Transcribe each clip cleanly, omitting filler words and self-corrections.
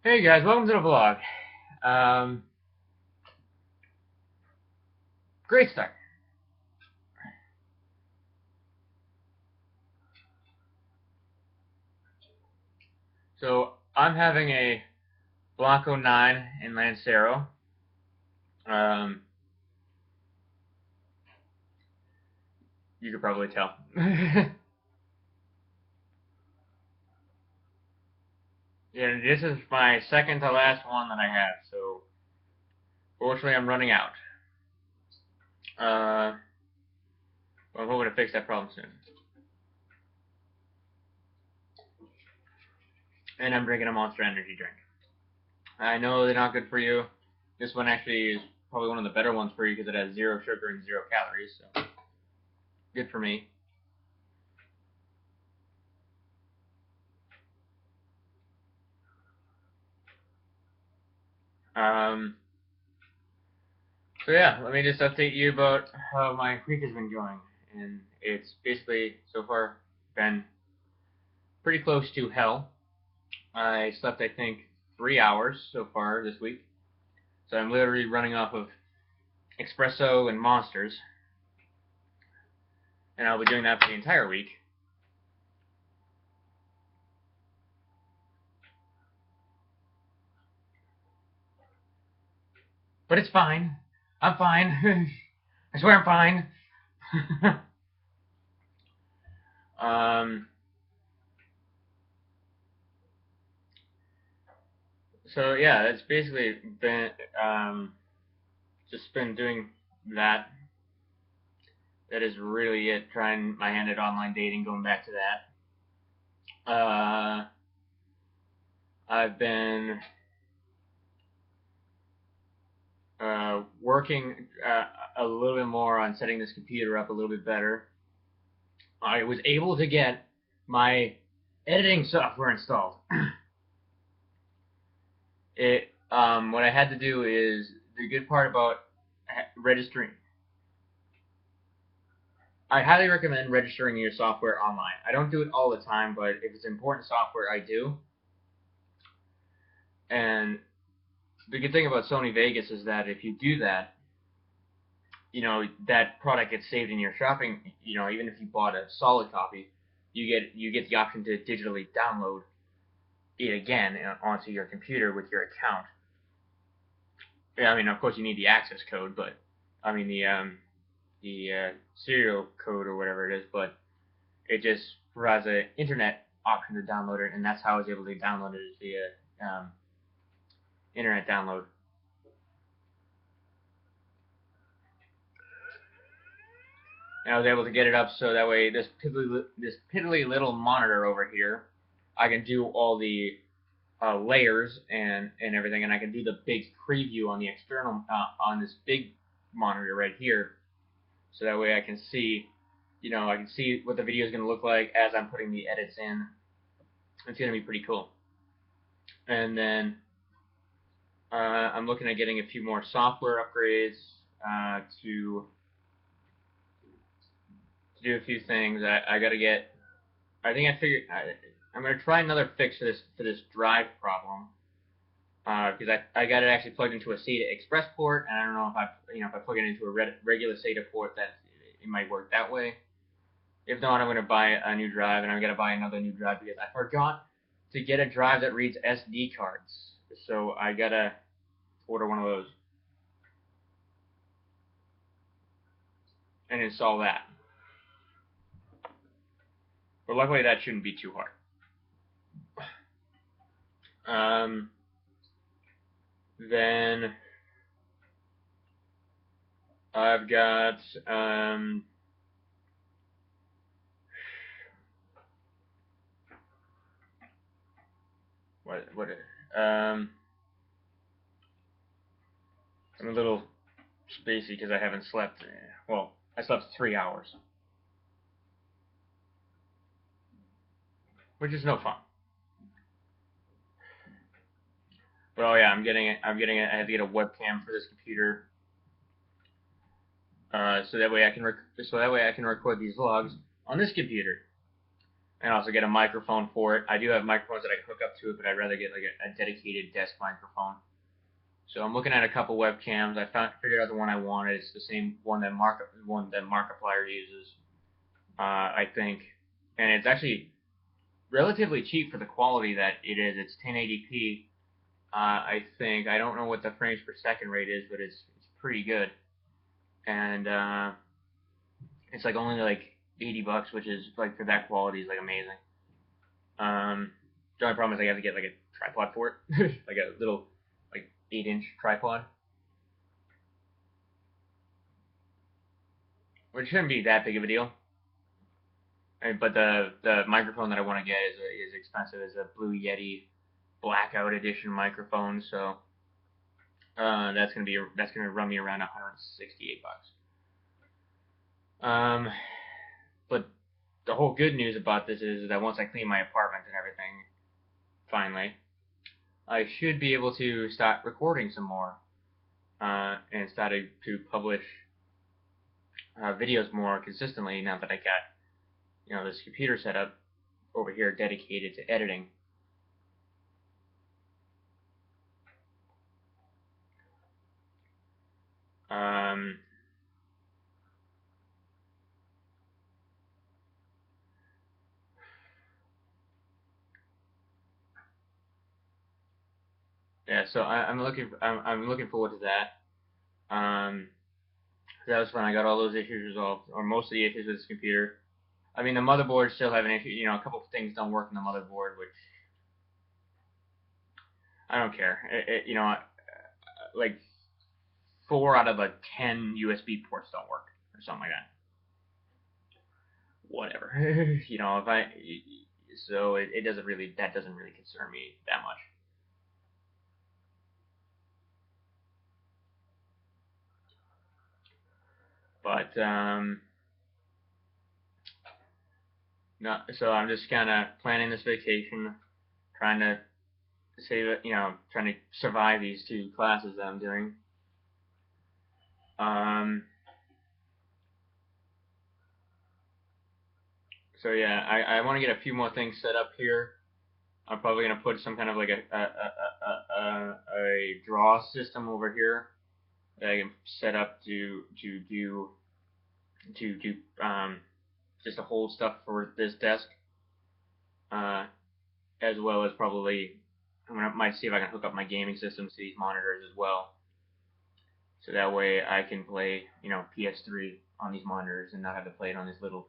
Hey guys, welcome to the vlog. Um, Great start. So I'm having a Blanco 9 in Lancero. Um, you could probably tell. Yeah, this is my second to last one that I have, so fortunately I'm running out. Uh, I'm hoping to fix that problem soon. And I'm drinking a Monster Energy drink. I know they're not good for you. This one actually is probably one of the better ones for you because it has zero sugar and 0 calories, so good for me. Um, So yeah, let me just update you about how my week has been going, and it's basically so far been pretty close to hell. I slept, I think, 3 hours so far this week, so I'm literally running off of espresso and monsters, and I'll be doing that for the entire week. But it's fine. I'm fine. I swear I'm fine. um. So yeah, it's basically been just been doing that. That is really it. Trying my hand at online dating, going back to that. I've been working a little bit more on setting this computer up a little bit better. I was able to get my editing software installed. What I had to do is the good part about registering. I highly recommend registering your software online. I don't do it all the time, but if it's important software, I do. And the good thing about Sony Vegas is that if you do that, that product gets saved in your shopping. Even if you bought a solid copy, you get the option to digitally download it again onto your computer with your account. Yeah, I mean, of course, you need the access code, but I mean the serial code or whatever it is. But it just provides an internet option to download it, and that's how I was able to download it via internet download. And I was able to get it up so that way this piddly little monitor over here, I can do all the layers and everything, and I can do the big preview on the external on this big monitor right here, so that way I can see, I can see what the video is going to look like as I'm putting the edits in. It's going to be pretty cool. And then I'm looking at getting a few more software upgrades to do a few things. I got to get. I think I figured. I'm gonna try another fix for this drive problem because I got it actually plugged into a SATA Express port, and I don't know if I plug it into a regular SATA port that it might work that way. If not, I'm gonna buy a new drive, and I'm gonna buy another new drive because I forgot to get a drive that reads SD cards, so I gotta order one of those and install that. But luckily, that shouldn't be too hard. Um, then I've got what um I'm a little spacey because I haven't slept. Well, I slept 3 hours, which is no fun. But oh yeah, I'm getting it. I have to get a webcam for this computer, so that way I can record these vlogs on this computer. and also get a microphone for it. I do have microphones that I hook up to it, but I'd rather get like a dedicated desk microphone. So I'm looking at a couple webcams. Figured out the one I wanted. It's the same one that Markiplier uses, I think, and it's actually relatively cheap for the quality that it is. It's 1080p. I think I don't know what the frames per second rate is, but it's pretty good, and it's like only like $80, which is like for that quality is like amazing. The only problem is I have to get like a tripod for it, like a little like 8-inch tripod, which shouldn't be that big of a deal. But the microphone that I want to get is expensive. It's a Blue Yeti Blackout Edition microphone, so that's gonna run me around $168. But the whole good news about this is that once I clean my apartment and everything, finally, I should be able to start recording some more and start to publish videos more consistently now that I got this computer set up over here dedicated to editing. Yeah, so I'm looking forward to that. That was when I got all those issues resolved, or most of the issues with this computer. I mean, the motherboard still have an issue. A couple of things don't work in the motherboard, which I don't care. Like 4 out of the 10 USB ports don't work, or something like that. Whatever. If I so it doesn't really concern me that much. But no, so I'm just kind of planning this vacation, trying to save it, trying to survive these 2 classes that I'm doing. So yeah, I want to get a few more things set up here. I'm probably gonna put some kind of like a draw system over here that I can set up to do just to hold stuff for this desk, as well as probably might see if I can hook up my gaming systems to these monitors as well, so that way I can play PS3 on these monitors and not have to play it on this little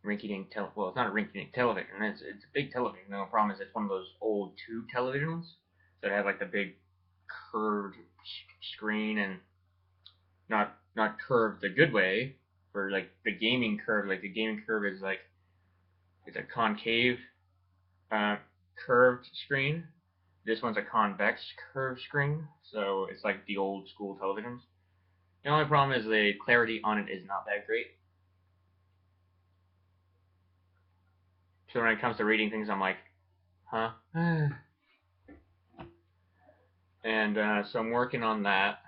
rinky-dink well, it's not a rinky-dink television. It's a big television. The problem is it's one of those old tube televisions that have like the big curved screen, and not curved the good way for like the gaming curve. Like the gaming curve is like it's a concave curved screen. This one's a convex curved screen, so it's like the old school televisions. The only problem is the clarity on it is not that great. So when it comes to reading things, I'm like, huh? And so I'm working on that.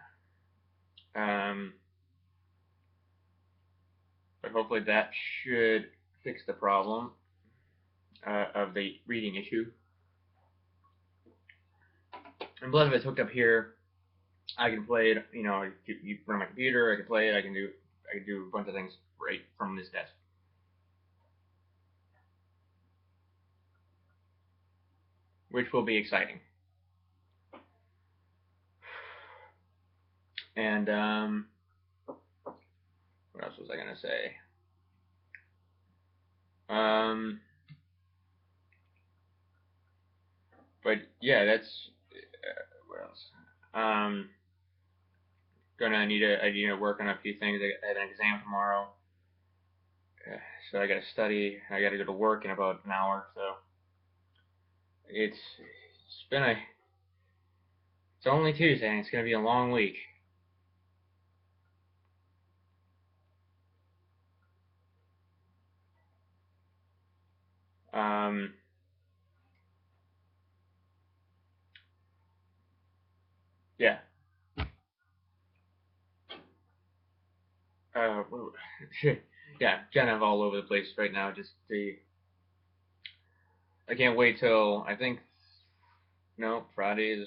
But hopefully that should fix the problem of the reading issue. And plus, if it's hooked up here, I can play it. You run my computer. I can play it. I can do a bunch of things right from this desk, which will be exciting. And what else was I gonna say? But yeah, that's what else? I need to work on a few things. I have an exam tomorrow, so I got to study. I got to go to work in about an hour. So it's only Tuesday, and it's gonna be a long week. Yeah. Yeah, kind of all over the place right now. Just the I can't wait till I think no Friday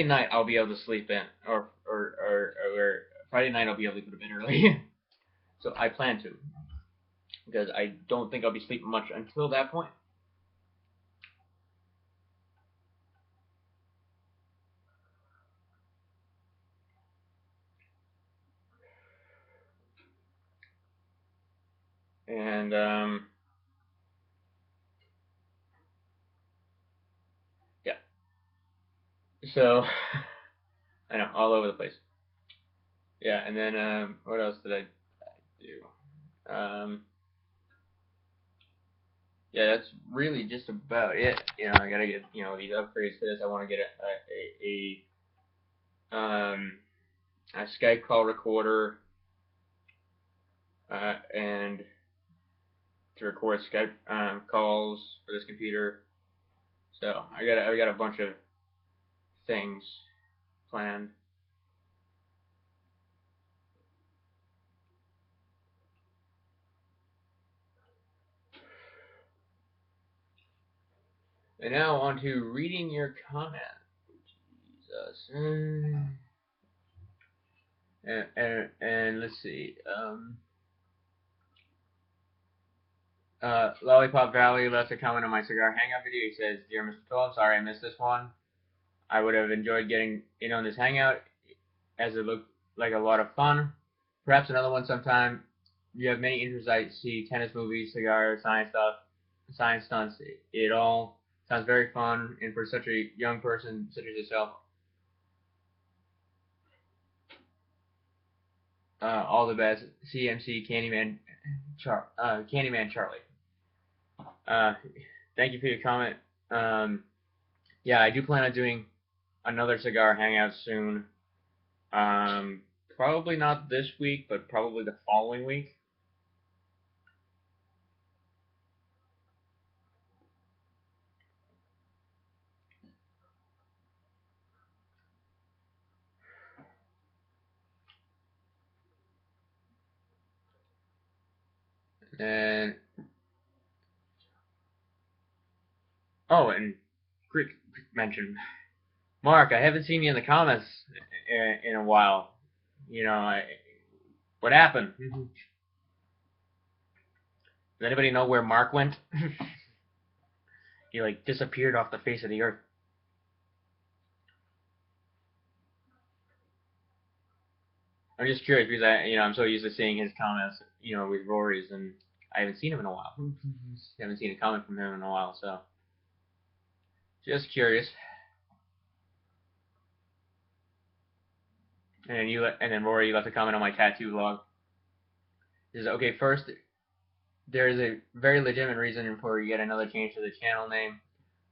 night I'll be able to sleep in, or Friday night I'll be able to go to bed early. So I plan to, because I don't think I'll be sleeping much until that point. And yeah, so I know, all over the place. Yeah, and then what else did I do? Yeah, that's really just about it. I gotta get these upgrades to this. I want to get a Skype call recorder and to record Skype calls for this computer. So I got a bunch of things planned. And now on to reading your comment. Jesus. And let's see. Lollipop Valley left a comment on my cigar hangout video. He says, "Dear Mr. 12, sorry I missed this one. I would have enjoyed getting in on this hangout, as it looked like a lot of fun. Perhaps another one sometime. You have many interests. I see tennis, movies, cigar, science stuff, science stunts. It all sounds very fun, and for such a young person such as yourself, all the best. CMC Candyman Charlie." Uh, Thank you for your comment. Yeah, I do plan on doing another cigar hangout soon. Um, Probably not this week, but probably the following week. And oh, and quick mention, Mark. I haven't seen you in the comments in a while. What happened? Does anybody know where Mark went? He like disappeared off the face of the earth. I'm just curious because I'm so used to seeing his comments, with Rory's, and I haven't seen him in a while. Haven't seen a comment from him in a while, so just curious. And then Rory, you left a comment on my tattoo vlog. He says, okay, first, there is a very legitimate reason for yet another change to the channel name,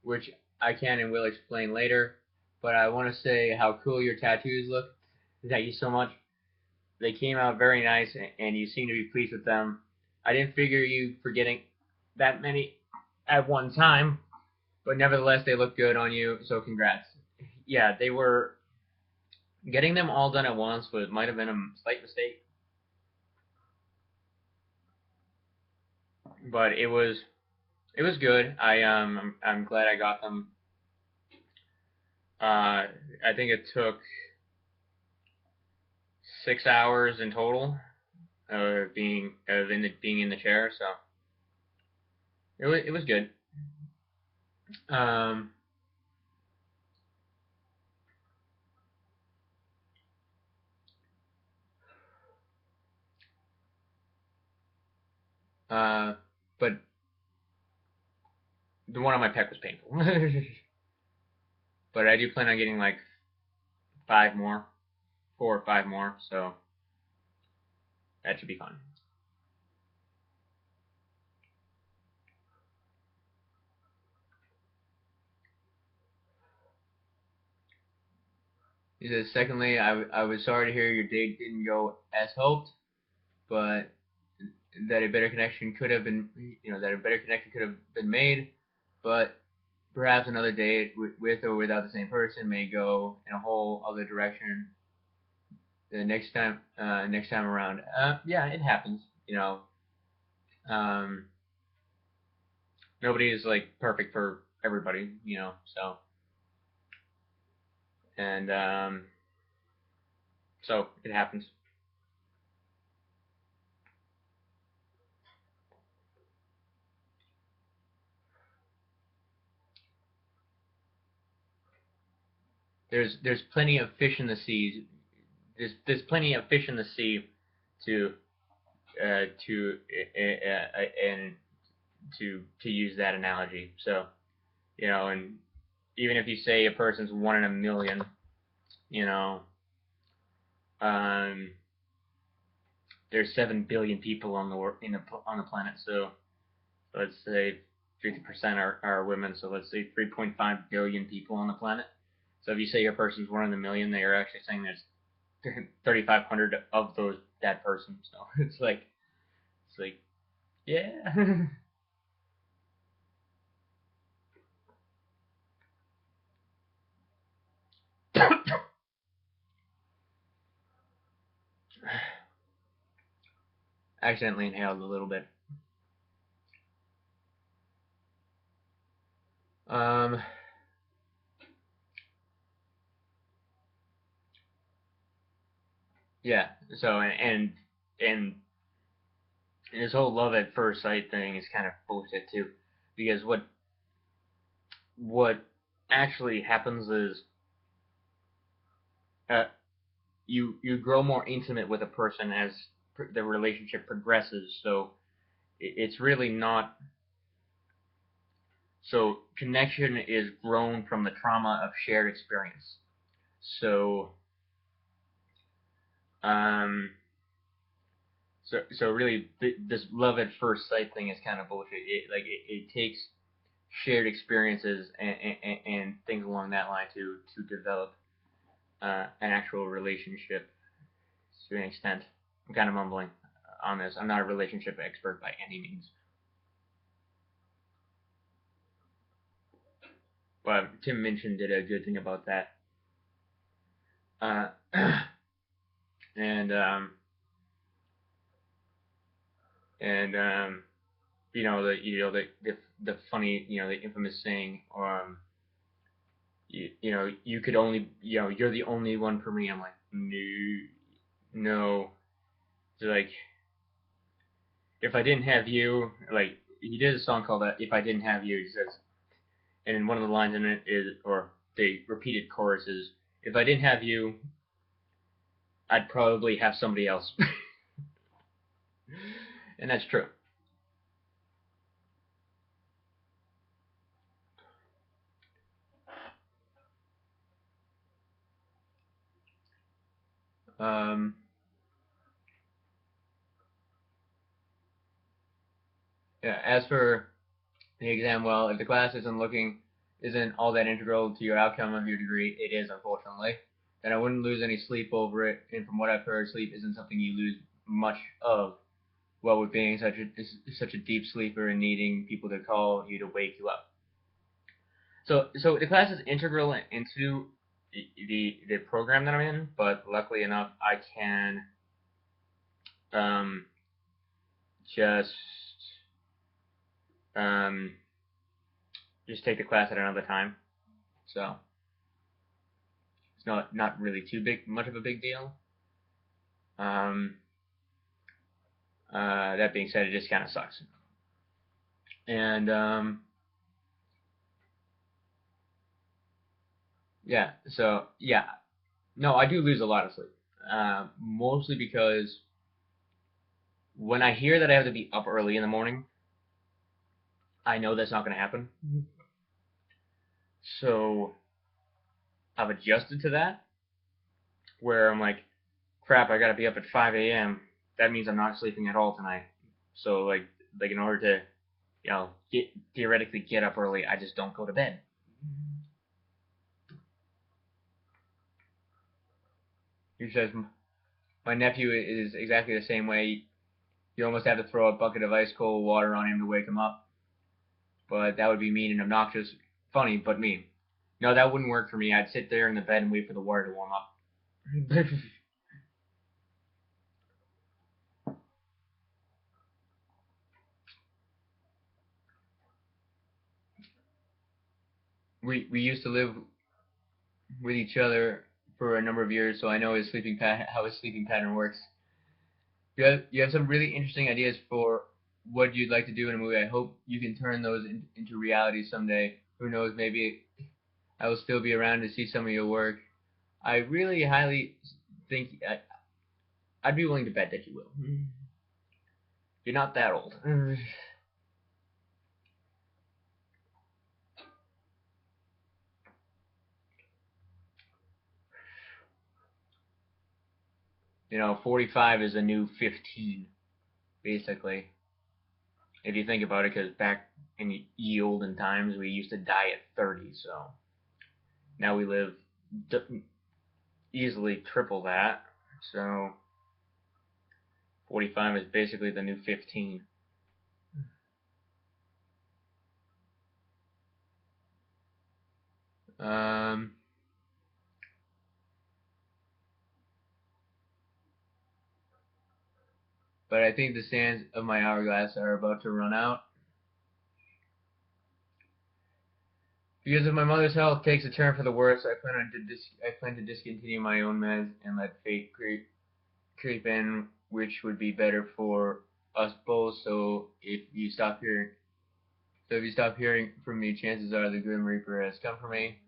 which I can and will explain later. But I want to say how cool your tattoos look. Thank you so much. They came out very nice, and you seem to be pleased with them. I didn't figure you for getting that many at one time, but nevertheless, they look good on you. So congrats. Yeah, they were getting them all done at once, but it might have been a slight mistake. But it was good. I'm glad I got them. I think it took 6 hours in total of being in the chair, so it was good. Um, but the one on my pec was painful. But I do plan on getting like 4 or 5 more, so that should be fun. He says, secondly, I was sorry to hear your date didn't go as hoped, but that a better connection could have been, made, but perhaps another date with or without the same person may go in a whole other direction the next time around. Yeah, it happens. Um, Nobody is like perfect for everybody, you know. So and so it happens. There's plenty of fish in the sea. There's plenty of fish in the sea to and to use that analogy. So you know, and even if you say a person's one in a million, you know, um, there's 7 billion people on on the planet. So let's say 50% are women. So let's say 3.5 billion people on the planet. So if you say your person's one in a million, they are actually saying there's 3,500 of those that person. So it's like yeah. Accidentally inhaled a little bit. Um, yeah. So and this whole love at first sight thing is kind of bullshit too, because what actually happens is uh, you grow more intimate with a person as the relationship progresses. So it's really not. So connection is grown from the trauma of shared experience. So um, so really this love at first sight thing is kind of bullshit. It takes shared experiences and things along that line to develop an actual relationship to an extent. I'm kind of mumbling on this. I'm not a relationship expert by any means, but Tim Minchin did a good thing about that. Uh, and and the funny the infamous saying you could only you're the only one for me. I'm like no. It's like if I didn't have you, like he did a song called "If I Didn't Have You." He says, and in one of the lines in it is, or the repeated chorus is, "If I didn't have you, I'd probably have somebody else," and that's true. Um, yeah. As for the exam, well, if the class isn't all that integral to your outcome of your degree, it is unfortunately. Then I wouldn't lose any sleep over it. And from what I've heard, sleep isn't something you lose much of. Well, with being such a deep sleeper and needing people to call you to wake you up. So the class is integral into the program that I'm in, but luckily enough, I can um, just um, just take the class at another time. So it's not really too much of a big deal. Um, that being said, it just kind of sucks. And yeah, so yeah, no, I do lose a lot of sleep. Mostly because when I hear that I have to be up early in the morning, I know that's not going to happen. So I've adjusted to that, where I'm like, crap, I got to be up at 5 a.m. That means I'm not sleeping at all tonight. So like in order to theoretically get up early, I just don't go to bed. He says my nephew is exactly the same way. You almost have to throw a bucket of ice cold water on him to wake him up, but that would be mean and obnoxious. Funny, but mean. No, that wouldn't work for me. I'd sit there in the bed and wait for the water to warm up. we used to live with each other for a number of years, so I know how his sleeping pattern works. You have some really interesting ideas for what you'd like to do in a movie. I hope you can turn those into reality someday. Who knows? Maybe I will still be around to see some of your work. I really highly think I'd be willing to bet that you will. You're not that old. 45 is a new 15, basically. If you think about it, because back in the olden times, we used to die at 30, so now we live easily triple that. So 45 is basically the new 15. Um, but I think the sands of my hourglass are about to run out. Because if my mother's health takes a turn for the worse, I plan to discontinue my own meds and let fate creep in, which would be better for us both. So if you stop hearing from me, chances are the Grim Reaper has come for me.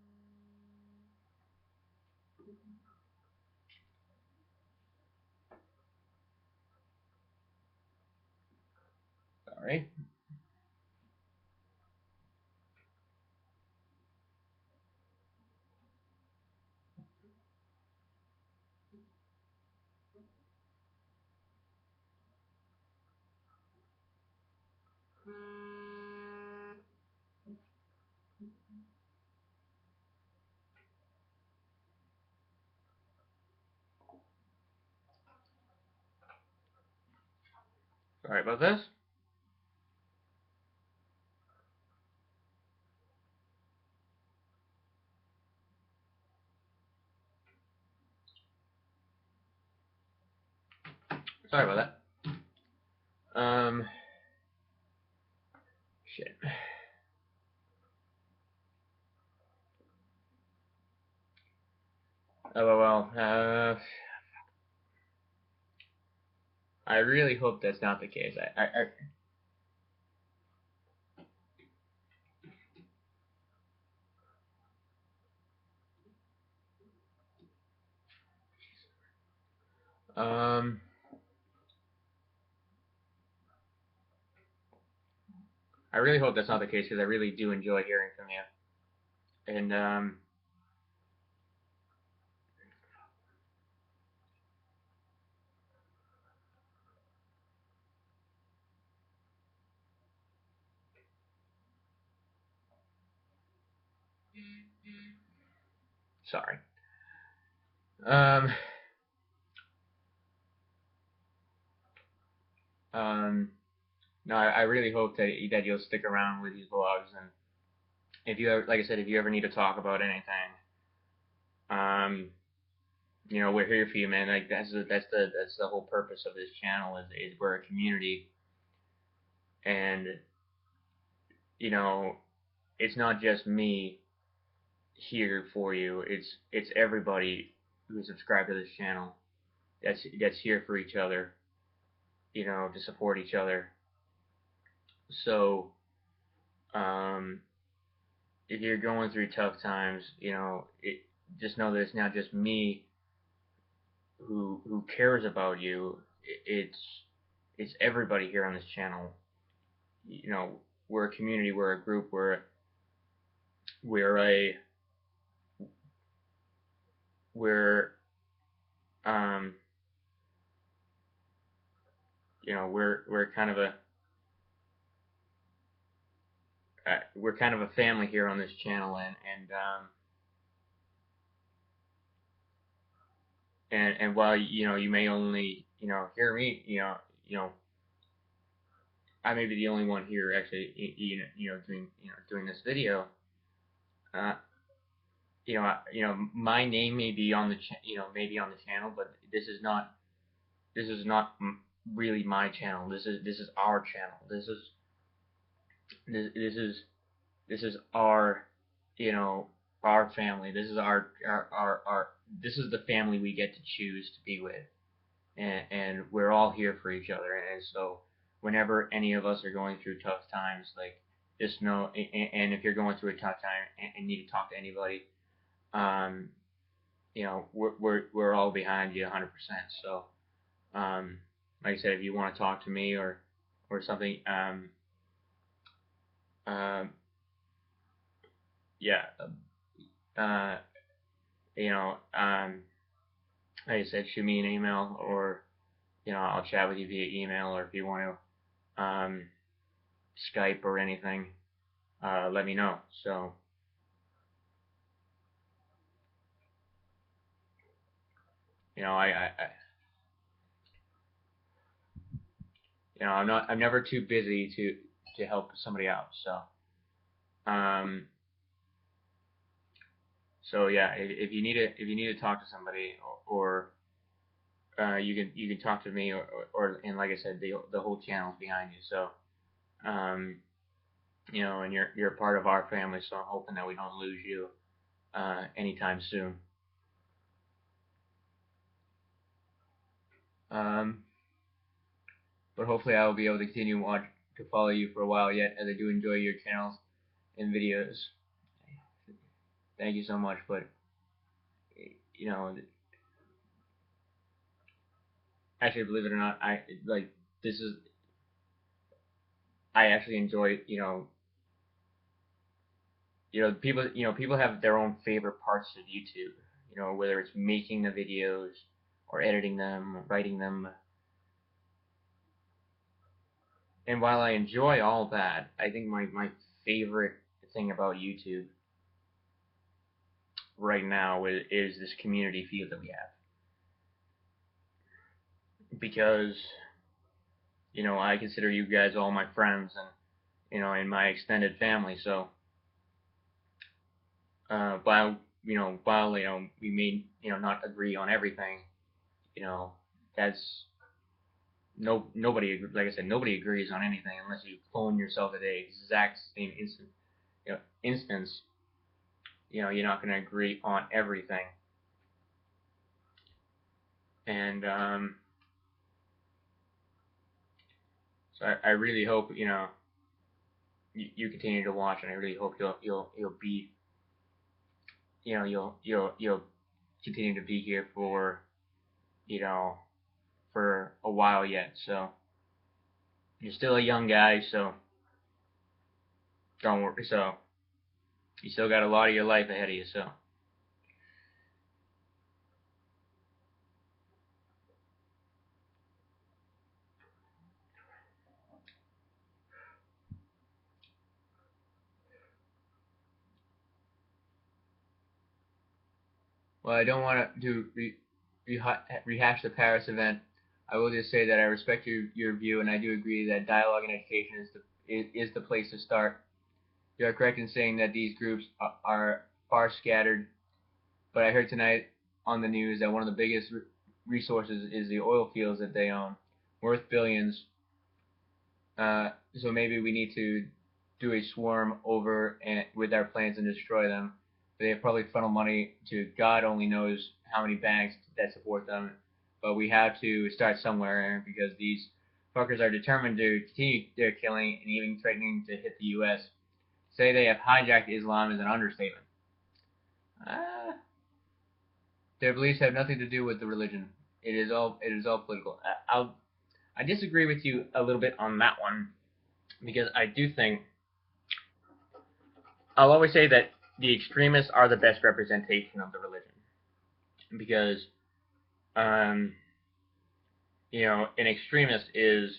Sorry. Sorry about this. Sorry about that. Shit. Oh well. I really hope that's not the case. Um, I really hope that's not the case because I really do enjoy hearing from you. And sorry. Um, um, no, I really hope that you'll stick around with these vlogs, and if you ever, like I said, if you ever need to talk about anything, um, we're here for you, man. Like that's the whole purpose of this channel is we're a community, and you know, it's not just me here for you. It's everybody who subscribed to this channel that's here for each other, to support each other. So, um, if you're going through tough times, just know that it's not just me who cares about you. It's everybody here on this channel. We're a community, we're a group, we're a we're um we're kind of a family here on this channel, and while you may only hear me, I may be the only one here actually doing this video. uh my name may be on the on the channel, but this is not really my channel. This is our channel. This is our you know, our family. This is our this is the family we get to choose to be with, and we're all here for each other. And so, whenever any of us are going through tough times, like just know, and if you're going through a tough time and need to talk to anybody, um, we're all behind you 100%. So, um, like I said, if you want to talk to me or something, um, yeah, uh, you know, like I said, shoot me an email or I'll chat with you via email, or if you want to Skype or anything, let me know. So I'm never too busy to help somebody out. Um, so yeah, if you need to talk to somebody or you can talk to me or and like I said, the whole channel's behind you. So um, and you're a part of our family. So I'm hoping that we don't lose you anytime soon. Um, but hopefully I will be able to continue to follow you for a while yet, as I do enjoy your channels and videos. Thank you so much. But you know, actually, believe it or not, I like this is I actually enjoy people have their own favorite parts of YouTube. Whether it's making the videos or editing them, writing them. And while I enjoy all that, I think my favorite thing about YouTube right now is this community feel that we have. Because I consider you guys all my friends and in my extended family. So while we may not agree on everything, you know that's nobody, like I said, nobody agrees on anything unless you clone yourself at the exact same instance. You're not going to agree on everything. And so I really hope you continue to watch, and I really hope you'll be you'll continue to be here for you know for a while yet. So you're still a young guy, so don't worry. So you still got a lot of your life ahead of you. So well, I don't want to rehash the Paris event. I will just say that I respect your view, and I do agree that dialogue and education is the place to start. You are correct in saying that these groups are far scattered, but I heard tonight on the news that one of the biggest resources is the oil fields that they own, worth billions. So maybe we need to do a swarm over with our plans and destroy them. They have probably funneled money to God only knows how many banks that support them. But we have to start somewhere because these fuckers are determined to continue their killing and even threatening to hit the U.S. Say they have hijacked Islam is an understatement. Uh, their beliefs have nothing to do with the religion. It is all political. I disagree with you a little bit on that one because I do think I'll always say that the extremists are the best representation of the religion because um, an extremist is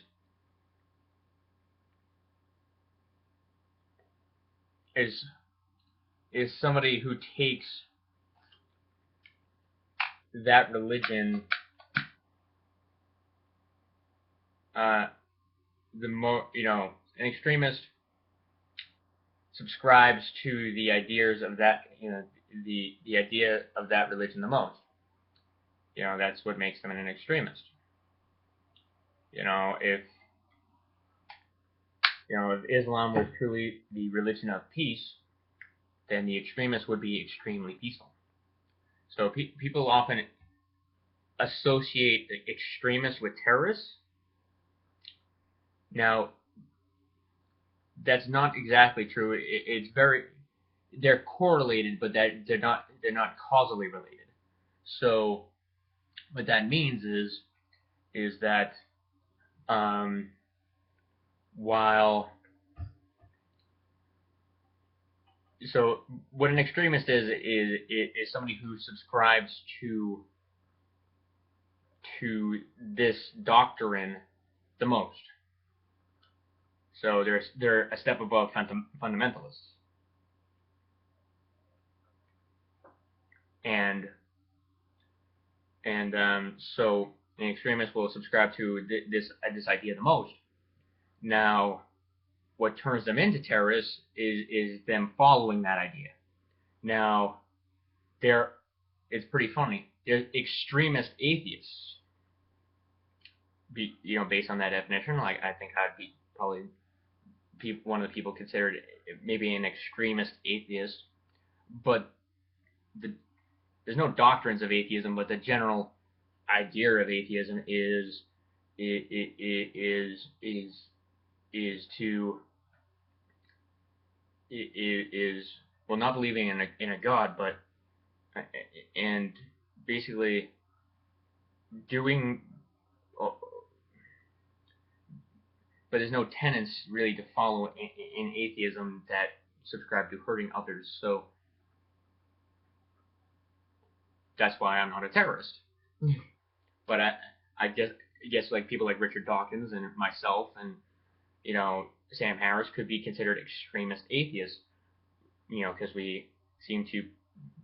is somebody who takes that religion uh, an extremist subscribes to the ideas of that the idea of that religion the most. That's what makes them an extremist. If if Islam was truly the religion of peace, then the extremists would be extremely peaceful. So people often associate the extremists with terrorists. Now, that's not exactly true. It's they're correlated, but that they're not causally related. So what that means is that while so what an extremist is somebody who subscribes to this doctrine the most. So they're a step above fundamentalists, and so an extremist will subscribe to this idea the most. Now, what turns them into terrorists is them following that idea. Now, it's pretty funny. There's extremist atheists. Based on that definition, like I think I'd be probably one of the people considered maybe an extremist atheist, but there's no doctrines of atheism, but the general idea of atheism is well, not believing in a god, but and basically doing, but there's no tenets really to follow in atheism that subscribe to hurting others. So that's why I'm not a terrorist. But I guess like people like Richard Dawkins and myself and Sam Harris could be considered extremist atheists, because we seem to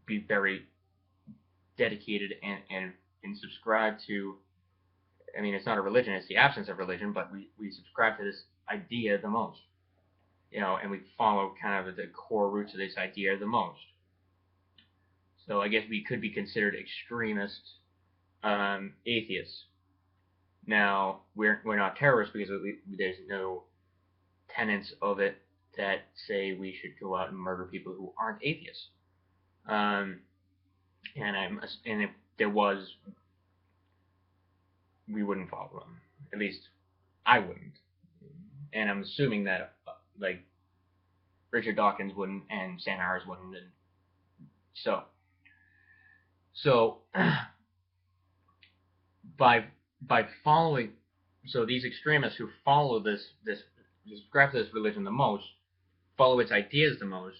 be very dedicated and subscribe to. I mean, it's not a religion; it's the absence of religion. But we subscribe to this idea the most, and we follow kind of the core roots of this idea the most. So I guess we could be considered extremist atheists. Now we're not terrorists because there's no tenets of it that say we should go out and murder people who aren't atheists. And if there was, we wouldn't follow them. At least I wouldn't. And I'm assuming that like Richard Dawkins wouldn't and Sam Harris wouldn't. And so by following, so these extremists who follow this subscribe to this religion the most, follow its ideas the most,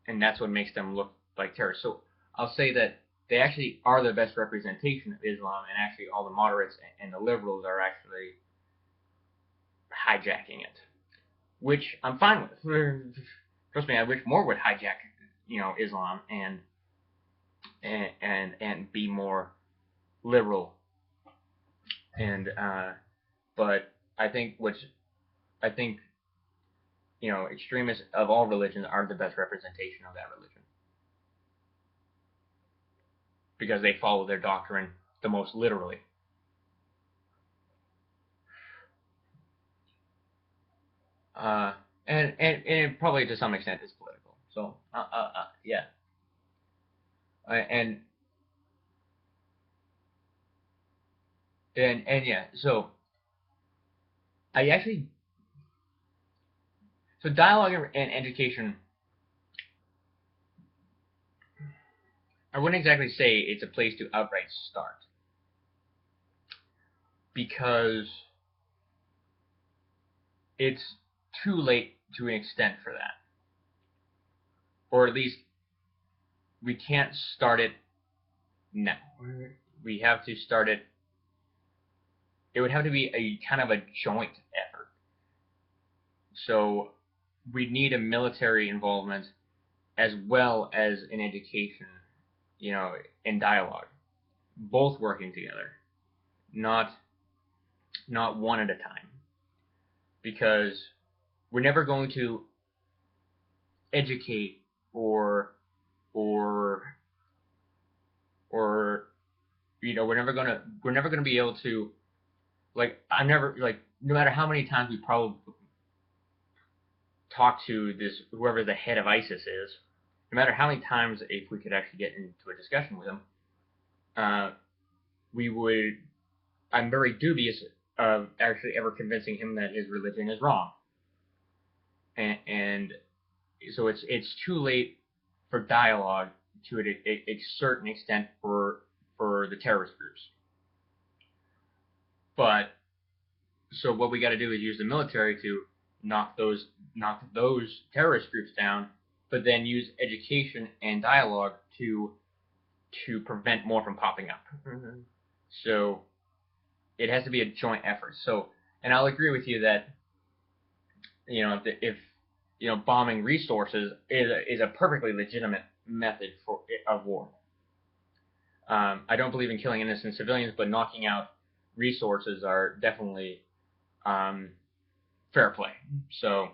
and that's what makes them look like terrorists. So I'll say that they actually are the best representation of Islam, and actually all the moderates and the liberals are actually hijacking it, which I'm fine with. Trust me, I wish more would hijack, Islam and be more liberal. And but I think extremists of all religions are the best representation of that religion because they follow their doctrine the most literally. And probably to some extent is political. So yeah. And yeah. So dialogue and education. I wouldn't exactly say it's a place to outright start because it's too late to an extent for that. Or at least we can't start it now. We have to start it. It would have to be a kind of a joint effort. So we need a military involvement as well as an education, and dialogue, both working together, not one at a time, because we're never going to educate or we're never gonna be able to, like, no matter how many times we probably talk to whoever the head of ISIS is, no matter how many times, if we could actually get into a discussion with him, we would. I'm very dubious of actually ever convincing him that his religion is wrong, and so it's too late for dialogue to a certain extent for the terrorist groups. But so what we got to do is use the military to knock those terrorist groups down, but then use education and dialogue to prevent more from popping up. Mm-hmm. So it has to be a joint effort. So, and I'll agree with you that if bombing resources is a perfectly legitimate method of war. I don't believe in killing innocent civilians, but knocking out resources are definitely fair play. So,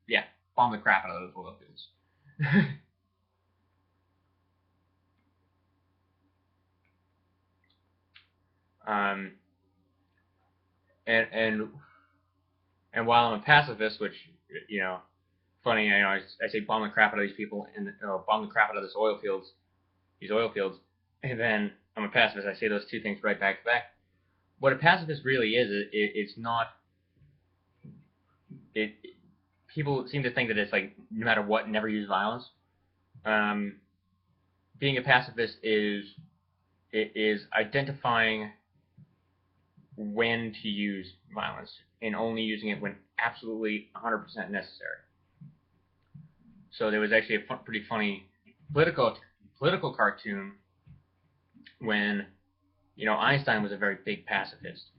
yeah, bomb the crap out of those oil fields. And while I'm a pacifist, which funny, I say bomb the crap out of these people and bomb the crap out of these oil fields, and then I'm a pacifist. I say those two things right back to back. What a pacifist really is, it's not. People seem to think that it's like no matter what, never use violence. Being a pacifist is identifying when to use violence and only using it when absolutely 100% necessary. So there was actually a pretty funny political cartoon when Einstein was a very big pacifist,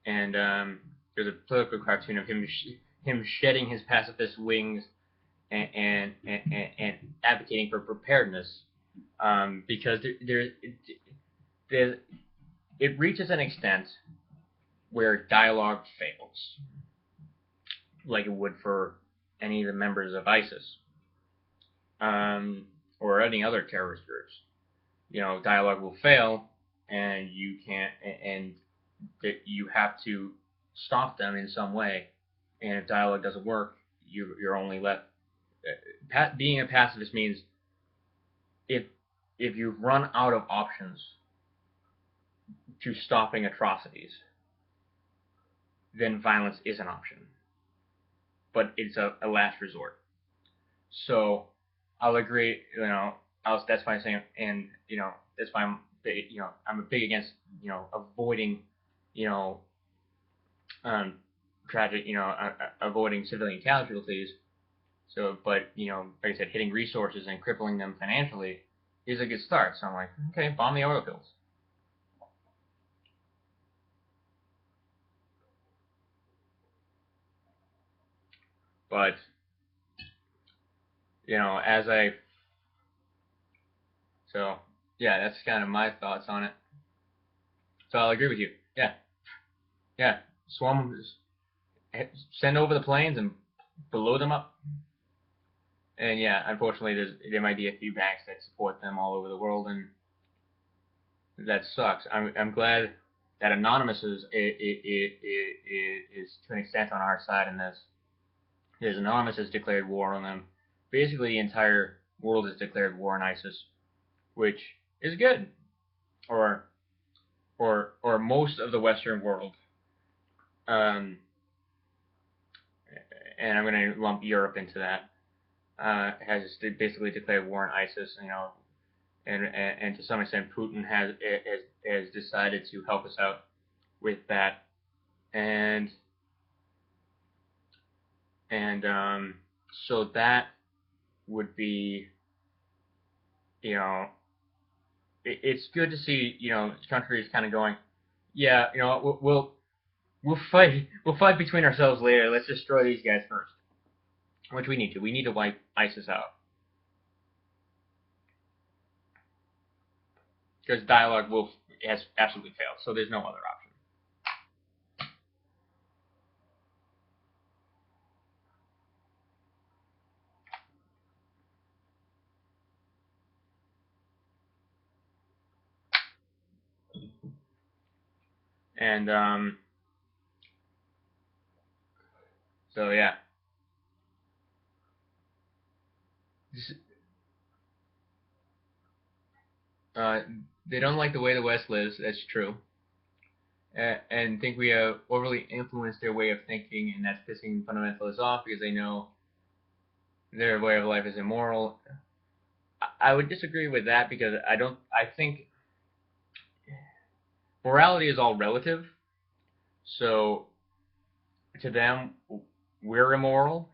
and there's a political cartoon of him shedding his pacifist wings and advocating for preparedness, because it reaches an extent where dialogue fails, like it would for any of the members of ISIS, or any other terrorist groups. Dialogue will fail, and you can't, and that you have to stop them in some way. And if dialogue doesn't work, you're only left. Being a pacifist means if you've run out of options to stopping atrocities, then violence is an option. But it's a last resort. So I'll agree. That's why I'm saying, and that's why I'm I'm big against avoiding tragic avoiding civilian casualties. So, but like I said, hitting resources and crippling them financially is a good start. So I'm like, okay, bomb the oil fields. But so yeah, that's kind of my thoughts on it. So I'll agree with you. Yeah, swarm, send over the planes and blow them up. And yeah, unfortunately, there might be a few banks that support them all over the world, and that sucks. I'm glad that Anonymous is to an extent on our side in this. Because Anonymous has declared war on them. Basically, the entire world has declared war on ISIS, which is good, or most of the Western world. And I'm going to lump Europe into that. Has basically declared war on ISIS, and to some extent Putin has decided to help us out with that, and so that would be, it's good to see countries kind of going, yeah, we'll fight between ourselves later. Let's destroy these guys first. Which we need to. We need to wipe ISIS out. Because dialogue has absolutely failed, so there's no other option. And so yeah. Uh, they don't like the way the West lives. That's true, and think we have overly influenced their way of thinking, and that's pissing fundamentalists off because they know their way of life is immoral. I would disagree with that because I don't. I think morality is all relative. So to them, we're immoral,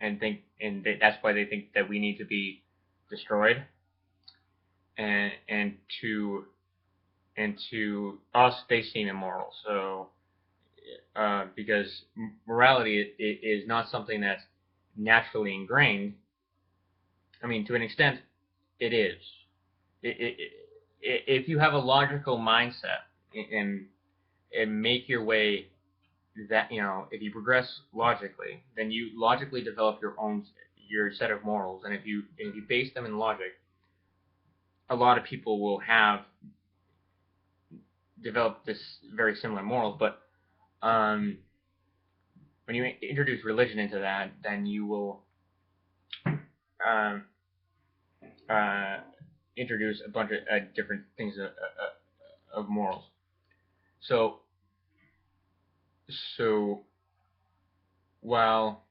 that's why they think that we need to be destroyed, and to us they seem immoral. So because morality is not something that's naturally ingrained. I mean, to an extent, it is. If you have a logical mindset and make your way, that if you progress logically, then you logically develop your set of morals, and if you base them in logic, a lot of people will have developed this very similar morals. But um, when you introduce religion into that, then you will um, uh, introduce a bunch of different things of morals. So so while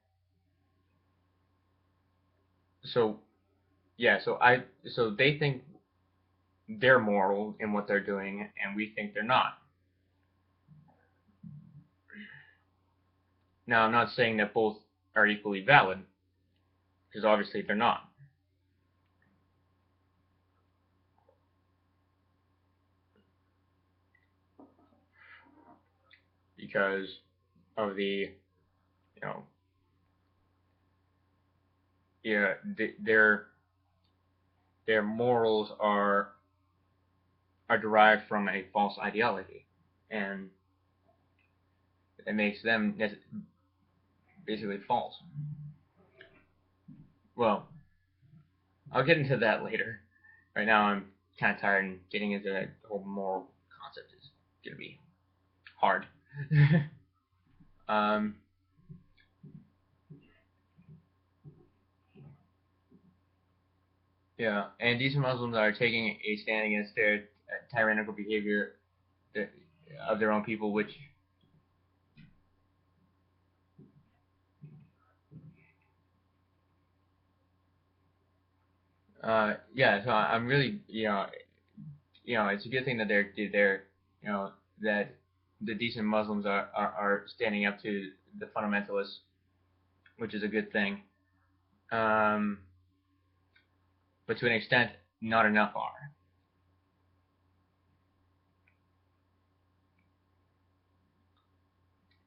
so yeah, so they think they're moral in what they're doing, and we think they're not. Now, I'm not saying that both are equally valid, because obviously they're not. Because of you know, yeah, their morals are derived from a false ideology, and it makes them basically false. Well, I'll get into that later. Right now, I'm kind of tired, and getting into that whole moral concept is gonna be hard. um, yeah, and decent Muslims are taking a stand against their tyrannical behavior of their own people, which yeah. So I'm really it's a good thing that they're that the decent Muslims are standing up to the fundamentalists, which is a good thing. Um, but to an extent, not enough are,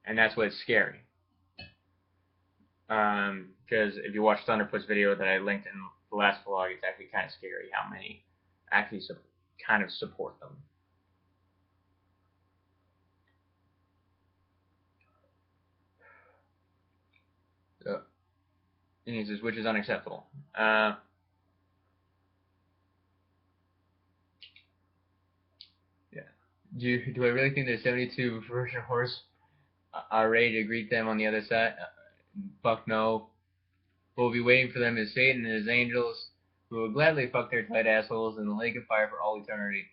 and that's what's scary. Because if you watch Thunderfoot's video that I linked in the last vlog, it's actually kind of scary how many actually kind of support them. So, he says, which is unacceptable. Yeah. Do I really think there's 72 Virgin Horse are ready to greet them on the other side? Fuck no. What will be waiting for them is Satan and his angels, who will gladly fuck their tight assholes in the lake of fire for all eternity.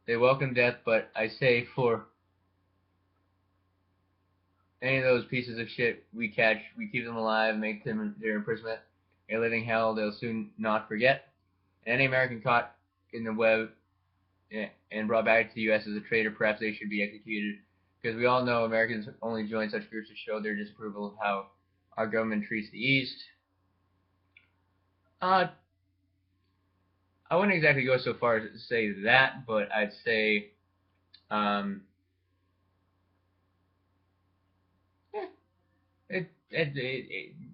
They welcome death, but I say for any of those pieces of shit we catch, we keep them alive, make them their imprisonment a living hell they'll soon not forget. And any American caught in the web and brought back to the U.S. as a traitor, perhaps they should be executed. Because we all know Americans only join such groups to show their disapproval of how our government treats the East. Uh, I wouldn't exactly go so far as to say that, but I'd say um,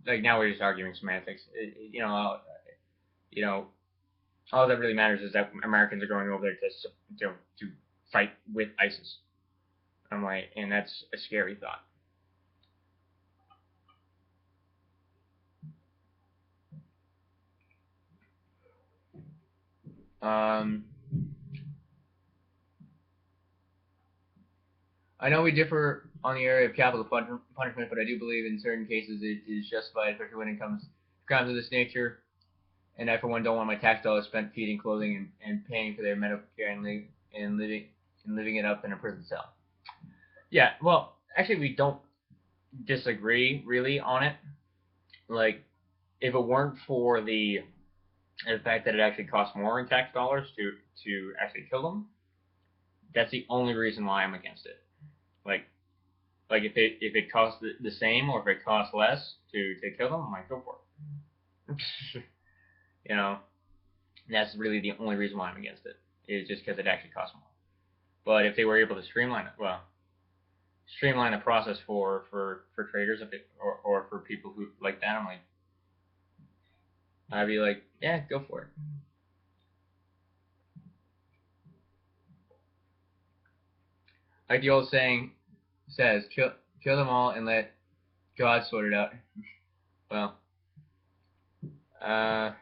like now we're just arguing semantics. You know, all that really matters is that Americans are going over there to fight with ISIS. I'm like, and that's a scary thought. Um, I know we differ on the area of capital punishment, but I do believe in certain cases it is justified, especially when it comes to crimes of this nature. and I, for one, don't want my tax dollars spent feeding, clothing, and paying for their medical care and living it up in a prison cell. Yeah, well, actually, we don't disagree really on it. Like, if it weren't for the fact that it actually costs more in tax dollars to actually kill them, that's the only reason why I'm against it. Like, if it costs the same or if it costs less to kill them, I'm like, go for it. You know, that's really the only reason why I'm against it. Is just because it actually costs more. But if they were able to streamline the process for traders or for people who like that, I'd be like, yeah, go for it. Like the old saying says, kill them all and let God sort it out. Well, uh,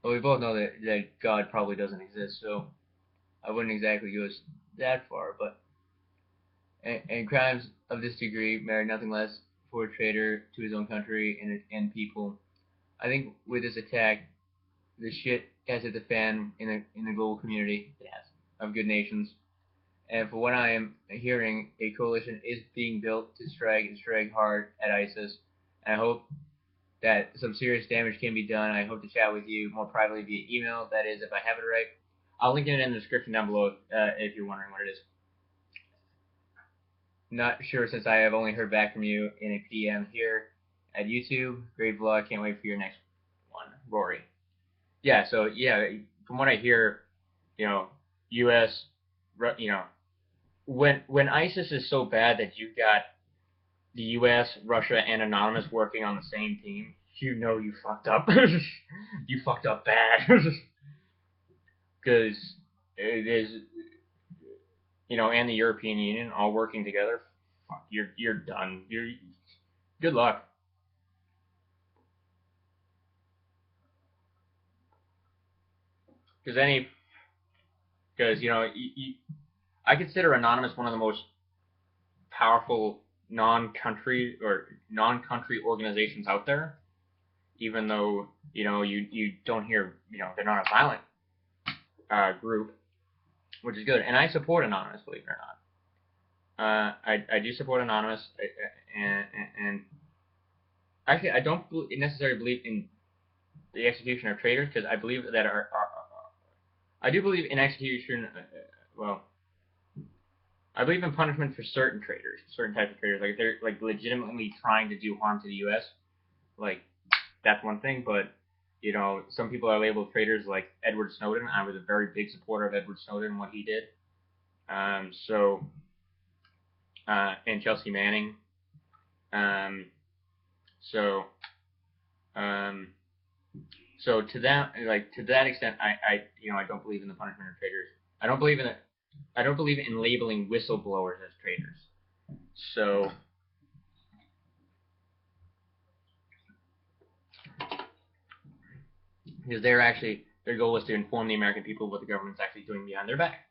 well, we both know that God probably doesn't exist, so I wouldn't exactly go that far. But and crimes of this degree merit nothing less for a traitor to his own country and people. I think with this attack, the shit has hit the fan in the global community of good nations. And for what I am hearing, a coalition is being built to strike hard at ISIS. And I hope that some serious damage can be done. I hope to chat with you more privately via email. That is, if I have it right. I'll link it in the description down below if you're wondering what it is. Not sure since I have only heard back from you in a PM here at YouTube. Great vlog. Can't wait for your next one, Rory. Yeah, so yeah, from what I hear, U.S., when ISIS is so bad that you've got the U.S., Russia, and Anonymous working on the same team, you fucked up. You fucked up bad. Because it is, and the European Union all working together. Fuck, you're done. Good luck. Because I consider Anonymous one of the most powerful non-country organizations out there. Even though you don't hear they're not a violent group, which is good, and I support Anonymous, believe it or not. I do support Anonymous, and actually I don't necessarily believe in the execution of traitors because I believe that I do believe in execution. I believe in punishment for certain traitors, certain types of traitors. Like if they're like legitimately trying to do harm to the U.S., like that's one thing. But some people are labeled traitors, like Edward Snowden. I was a very big supporter of Edward Snowden and what he did. And Chelsea Manning. So to that extent, I don't believe in the punishment of traitors. I don't believe in it. I don't believe in labeling whistleblowers as traitors. So because their goal is to inform the American people what the government's actually doing behind their back.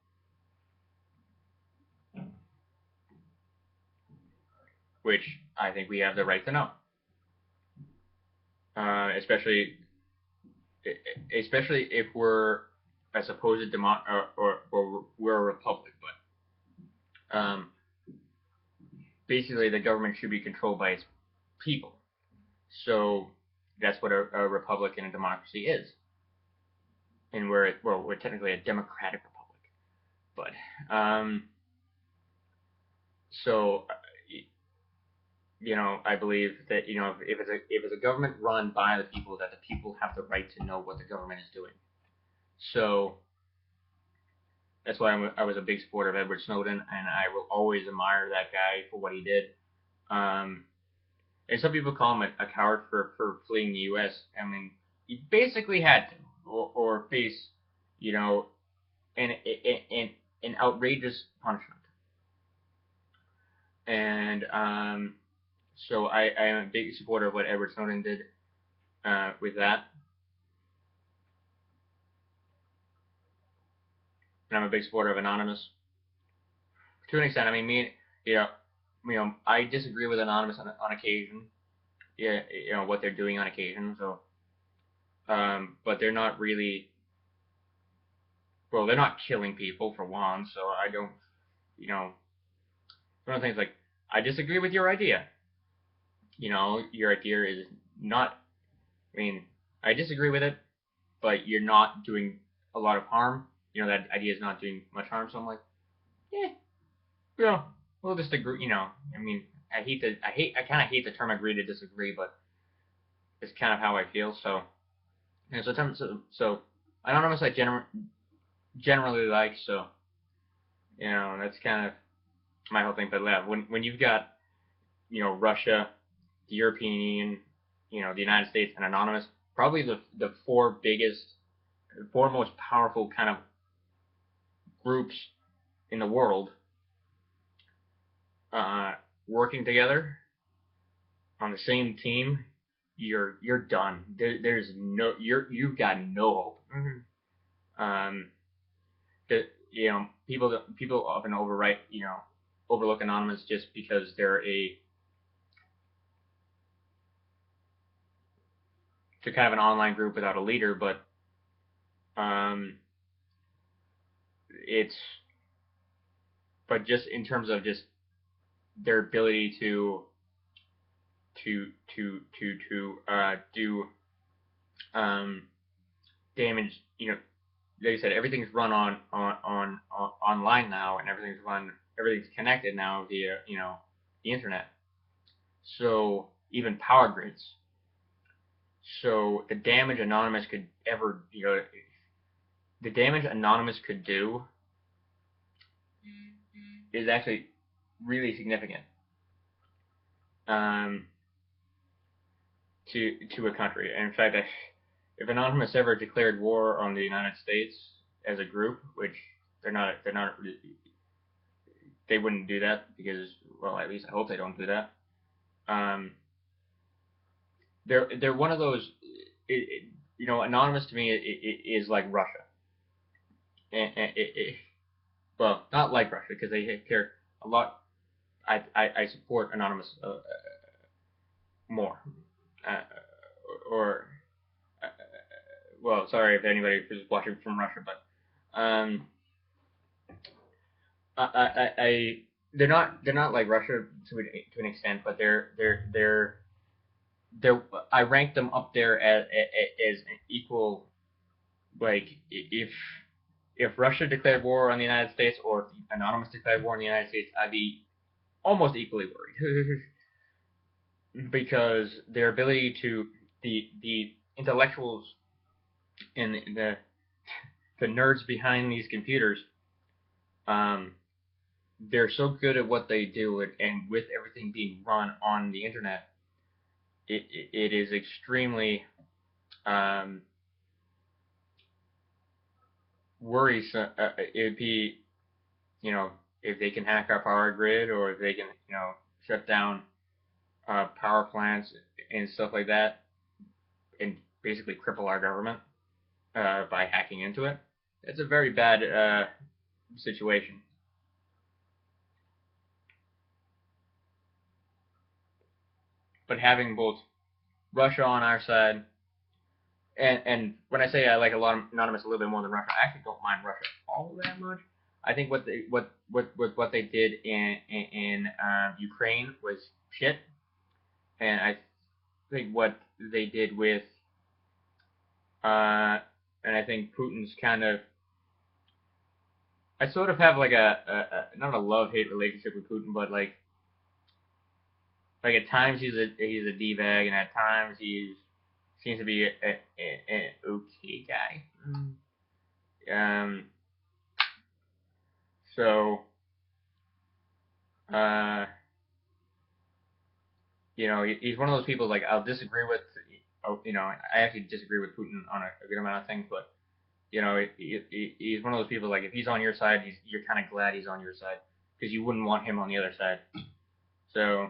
Which I think we have the right to know. Especially if we're a supposed or we're a republic, but basically the government should be controlled by its people. So that's what a republic and a democracy is, and we're technically a democratic republic, but so I believe that if it's a government run by the people, that the people have the right to know what the government is doing. So that's why I was a big supporter of Edward Snowden, and I will always admire that guy for what he did. And some people call him a coward for fleeing the U.S. I mean, he basically had to, or face, an outrageous punishment. And so I am a big supporter of what Edward Snowden did with that. And I'm a big supporter of Anonymous. To an extent, I mean, I disagree with Anonymous on occasion. Yeah, what they're doing on occasion. So but they're not really. Well, they're not killing people for one, so I don't. One of the things like I disagree with your idea. Your idea is not. I mean, I disagree with it, but you're not doing a lot of harm. That idea is not doing much harm. So I'm like, yeah, we'll just agree. I mean, I kind of hate the term agree to disagree, but it's kind of how I feel. So, so anonymous I generally like. So, that's kind of my whole thing. But yeah, when you've got Russia, the European Union, the United States, and anonymous, probably the four most powerful kind of groups in the world, uh, working together on the same team, you're done. There's no you've got no hope. Um, that people often overlook anonymous just because they're kind of an online group without a leader, but um, it's but just in terms of just their ability to do damage. Like I said, everything's run on online now, and everything's connected now via the internet. So even power grids. So the damage Anonymous could do is actually really significant um, to a country. And in fact, if Anonymous ever declared war on the United States as a group, which they're not, they wouldn't do that because, well, at least I hope they don't do that. Um, they're one of those. Anonymous to me is like Russia, and well, not like Russia because they care a lot. I support Anonymous more, uh, or well, sorry if anybody is watching from Russia, but I they're not like Russia to an extent, but they're I rank them up there as an equal. Like if Russia declared war on the United States or if Anonymous declared war on the United States, I'd be almost equally worried because their ability to the intellectuals and the nerds behind these computers, um, they're so good at what they do, and with everything being run on the internet, it is extremely um, worrisome. It'd be if they can hack our power grid or if they can shut down power plants and stuff like that, and basically cripple our government by hacking into it. It's a very bad situation. But having both Russia on our side, and when I say I like a lot of Anonymous a little bit more than Russia, I actually don't mind Russia all that much. I think what they did in Ukraine was shit, and I think what they did with and I think Putin's kind of. I sort of have like a not a love hate relationship with Putin, but like at times he's a d bag, and at times he seems to be an okay guy. Um, so uh, he's one of those people like I'll disagree with. I actually disagree with Putin on a good amount of things, but he's one of those people like if he's on your side, you're kind of glad he's on your side because you wouldn't want him on the other side. So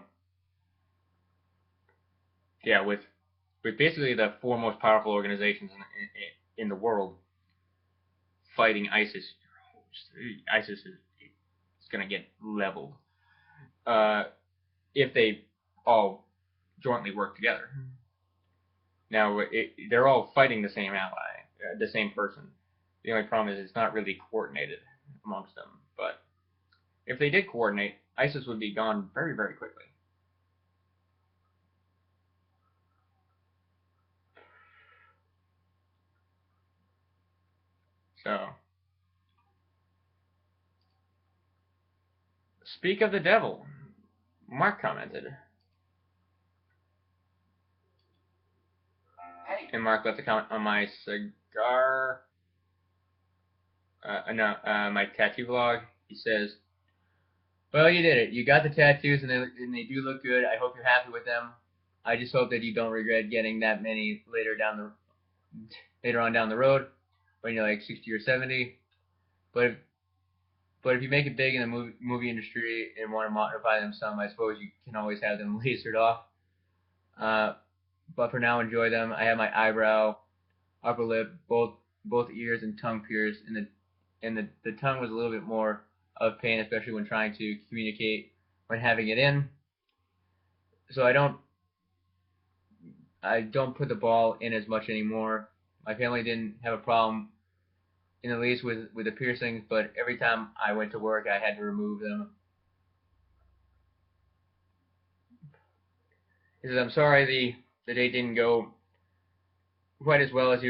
yeah, with basically the four most powerful organizations in the world fighting ISIS, ISIS is going to get leveled if they all jointly work together. Now, they're all fighting the same ally, the same person. The only problem is it's not really coordinated amongst them. But if they did coordinate, ISIS would be gone very, very quickly. So, speak of the devil, Mark commented. And Mark left a comment on my cigar, my tattoo vlog. He says, "Well, you did it. You got the tattoos, and they do look good. I hope you're happy with them. I just hope that you don't regret getting that many later on down the road, when you're like 60 or 70. But if you make it big in the movie industry and want to modify them some, I suppose you can always have them lasered off. But for now, enjoy them. I have my eyebrow, upper lip, both ears, and tongue pierced, and the tongue was a little bit more of pain, especially when trying to communicate when having it in. So I don't put the ball in as much anymore. My family didn't have a problem in the least with the piercings, but every time I went to work, I had to remove them. He says, "I'm sorry the date didn't go quite as well as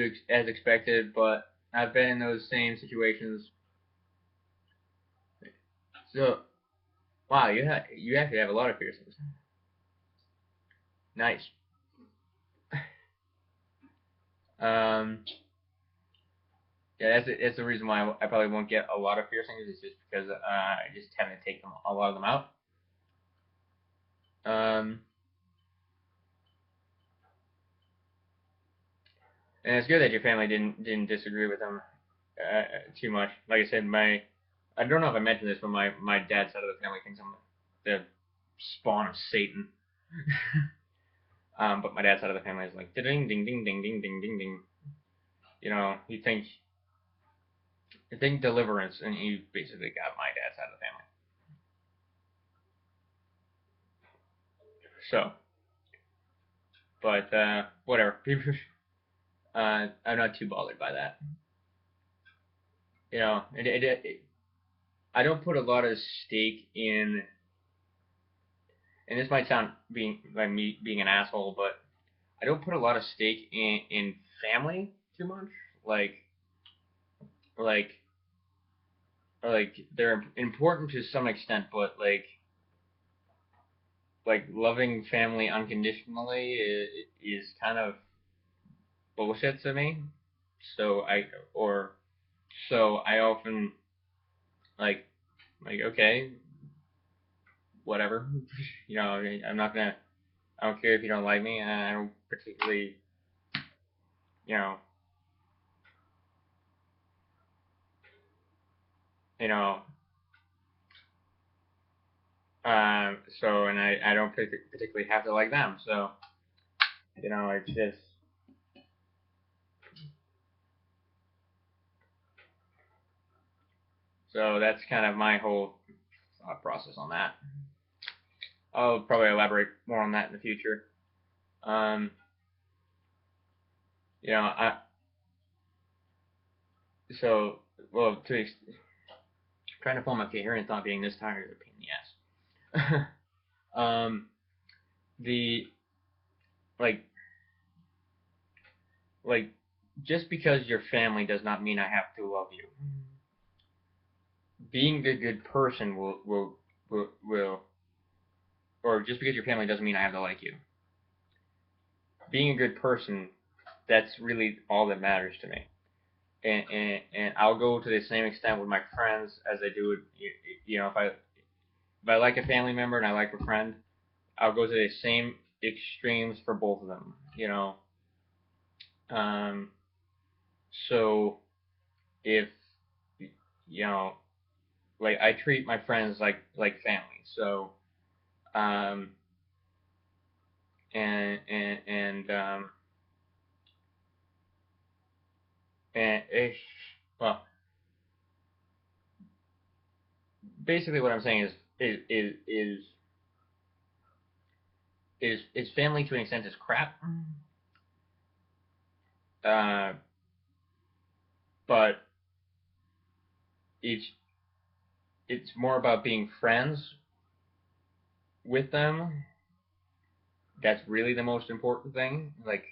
expected, but I've been in those same situations." So, wow, you actually have a lot of piercings. Nice. Um, yeah, that's the reason why I probably won't get a lot of piercings. Is just because I just having to take a lot of them out. Um, and it's good that your family didn't disagree with them too much. Like I said, I don't know if I mentioned this, but my dad's side of the family thinks I'm the spawn of Satan. But my dad's side of the family is like ding ding ding ding ding ding ding ding. You think deliverance, and you basically got my dad's side of the family. So, but whatever. I'm not too bothered by that. I don't put a lot of stake in, and this might sound being like me being an asshole, but I don't put a lot of stake in family too much. Like like they're important to some extent, but loving family unconditionally is kind of bullshit to me. So I often like okay, whatever. I'm not gonna. I don't care if you don't like me. I don't particularly, you know, you know. And I don't particularly have to like them. So it's just so that's kind of my whole thought process on that. I'll probably elaborate more on that in the future. Um, I so well trying to pull my coherence not being this tired is a pain in the ass. The like like just because you're family does not mean I have to love you. Being a good person will or just because you're family doesn't mean I have to like you. Being a good person, that's really all that matters to me. And I'll go to the same extent with my friends as I do with if I like a family member and I like a friend, I'll go to the same extremes for both of them. Um, so if you know, I treat my friends like family. So um, and and well, basically what I'm saying is family to an extent is crap. Uh, but it's it's more about being friends with them. That's really the most important thing. Like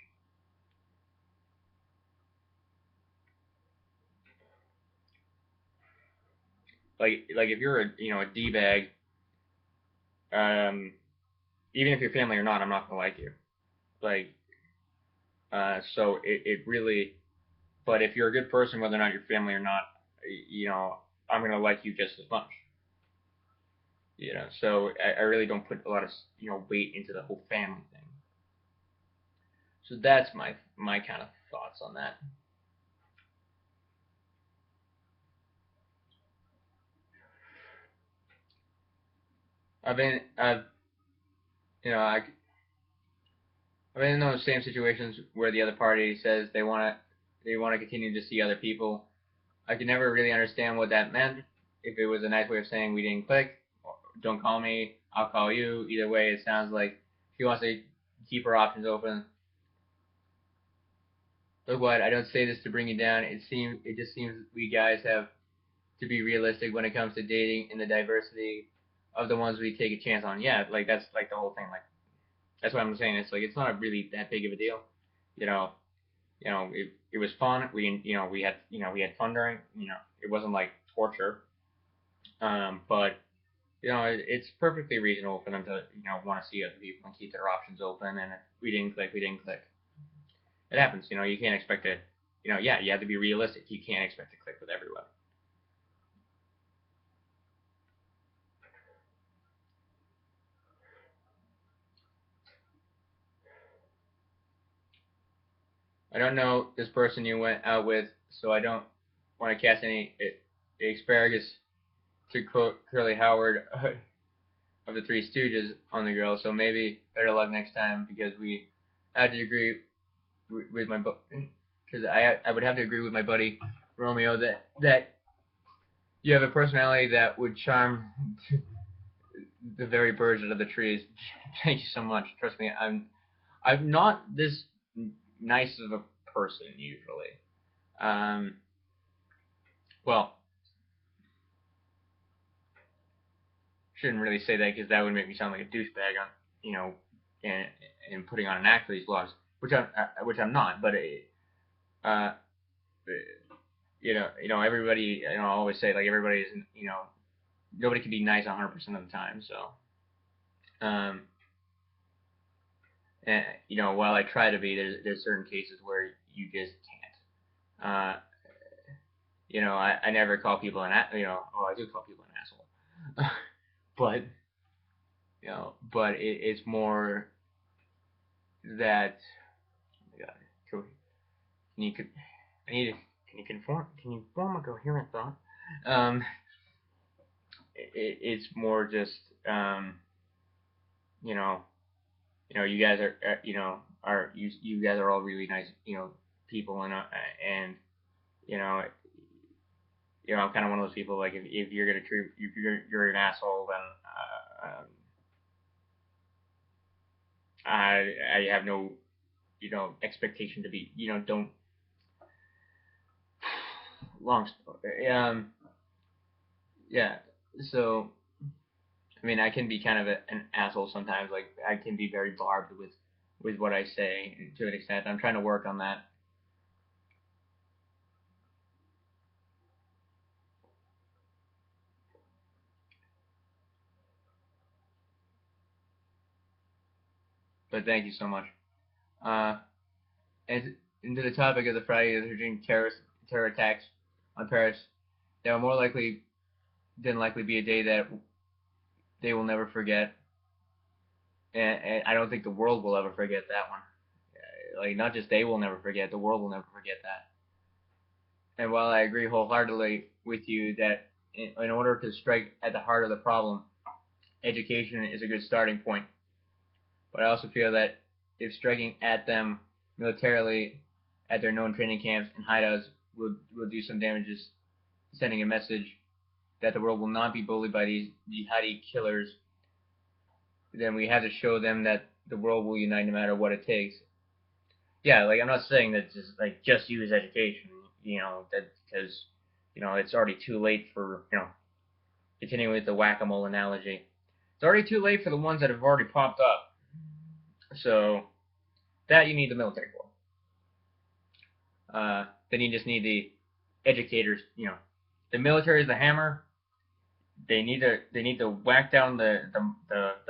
if you're a d bag, um, even if you're family or not, I'm not gonna like you. Like so it really. But if you're a good person, whether or not you're family or not, I'm gonna like you just as much. So I really don't put a lot of weight into the whole family thing. So that's my kind of thoughts on that. I've you know I I've been in those same situations where the other party says they want to continue to see other people. I could never really understand what that meant. If it was a nice way of saying we didn't click, don't call me, I'll call you. Either way, it sounds like she wants to keep her options open. Look what, I don't say this to bring you down. It just seems we guys have to be realistic when it comes to dating and the diversity of the ones we take a chance on. Yeah, like that's like the whole thing. Like that's what I'm saying. It's like it's not really that big of a deal. You know, it was fun. We had fun during. It wasn't like torture. But it's perfectly reasonable for them to want to see other people and keep their options open. And if we didn't click, we didn't click. It happens. You can't expect it. Yeah, you have to be realistic. You can't expect to click with everyone. I don't know this person you went out with, so I don't want to cast any asparagus, to quote Curly Howard of the Three Stooges, on the girl. So maybe better luck next time, because we had to agree with my because I would have to agree with my buddy Romeo that you have a personality that would charm the very birds out of the trees. Thank you so much. Trust me, I'm not this nice of a person usually. Um, well, shouldn't really say that because that would make me sound like a douchebag on you know, and and putting on an act for these vlogs, which I'm not. But uh, everybody. I always say like everybody isn't. Nobody can be nice 100% of the time. So um, and while I try to be, there's certain cases where you just can't. I never call people oh, I do call people an asshole, but it's more that. Oh God, can you I need to, can you form a coherent thought? Um, it's more just you know you guys are you guys are all really nice people, and you know I'm kind of one of those people, like if you're gonna treat if you're an asshole, then I have no expectation to be don't long yeah. So I mean, I can be kind of an asshole sometimes. Like I can be very barbed with what I say to an extent. I'm trying to work on that. But thank you so much. Uh, and into the topic of the Friday the 13th terror attacks on Paris, there will more likely than likely be a day that they will never forget, and I don't think the world will ever forget that one. Like not just they will never forget, the world will never forget that. And while I agree wholeheartedly with you that in order to strike at the heart of the problem, education is a good starting point. But I also feel that if striking at them militarily at their known training camps and hideouts will do some damages, sending a message that the world will not be bullied by these jihadi killers, then we have to show them that the world will unite no matter what it takes. yeah, like I'm not saying that just use education, that because it's already too late for continuing with the whack-a-mole analogy. It's already too late for the ones that have already popped up. So that you need the military for. Then you just need the educators. The military is the hammer. They need to whack down the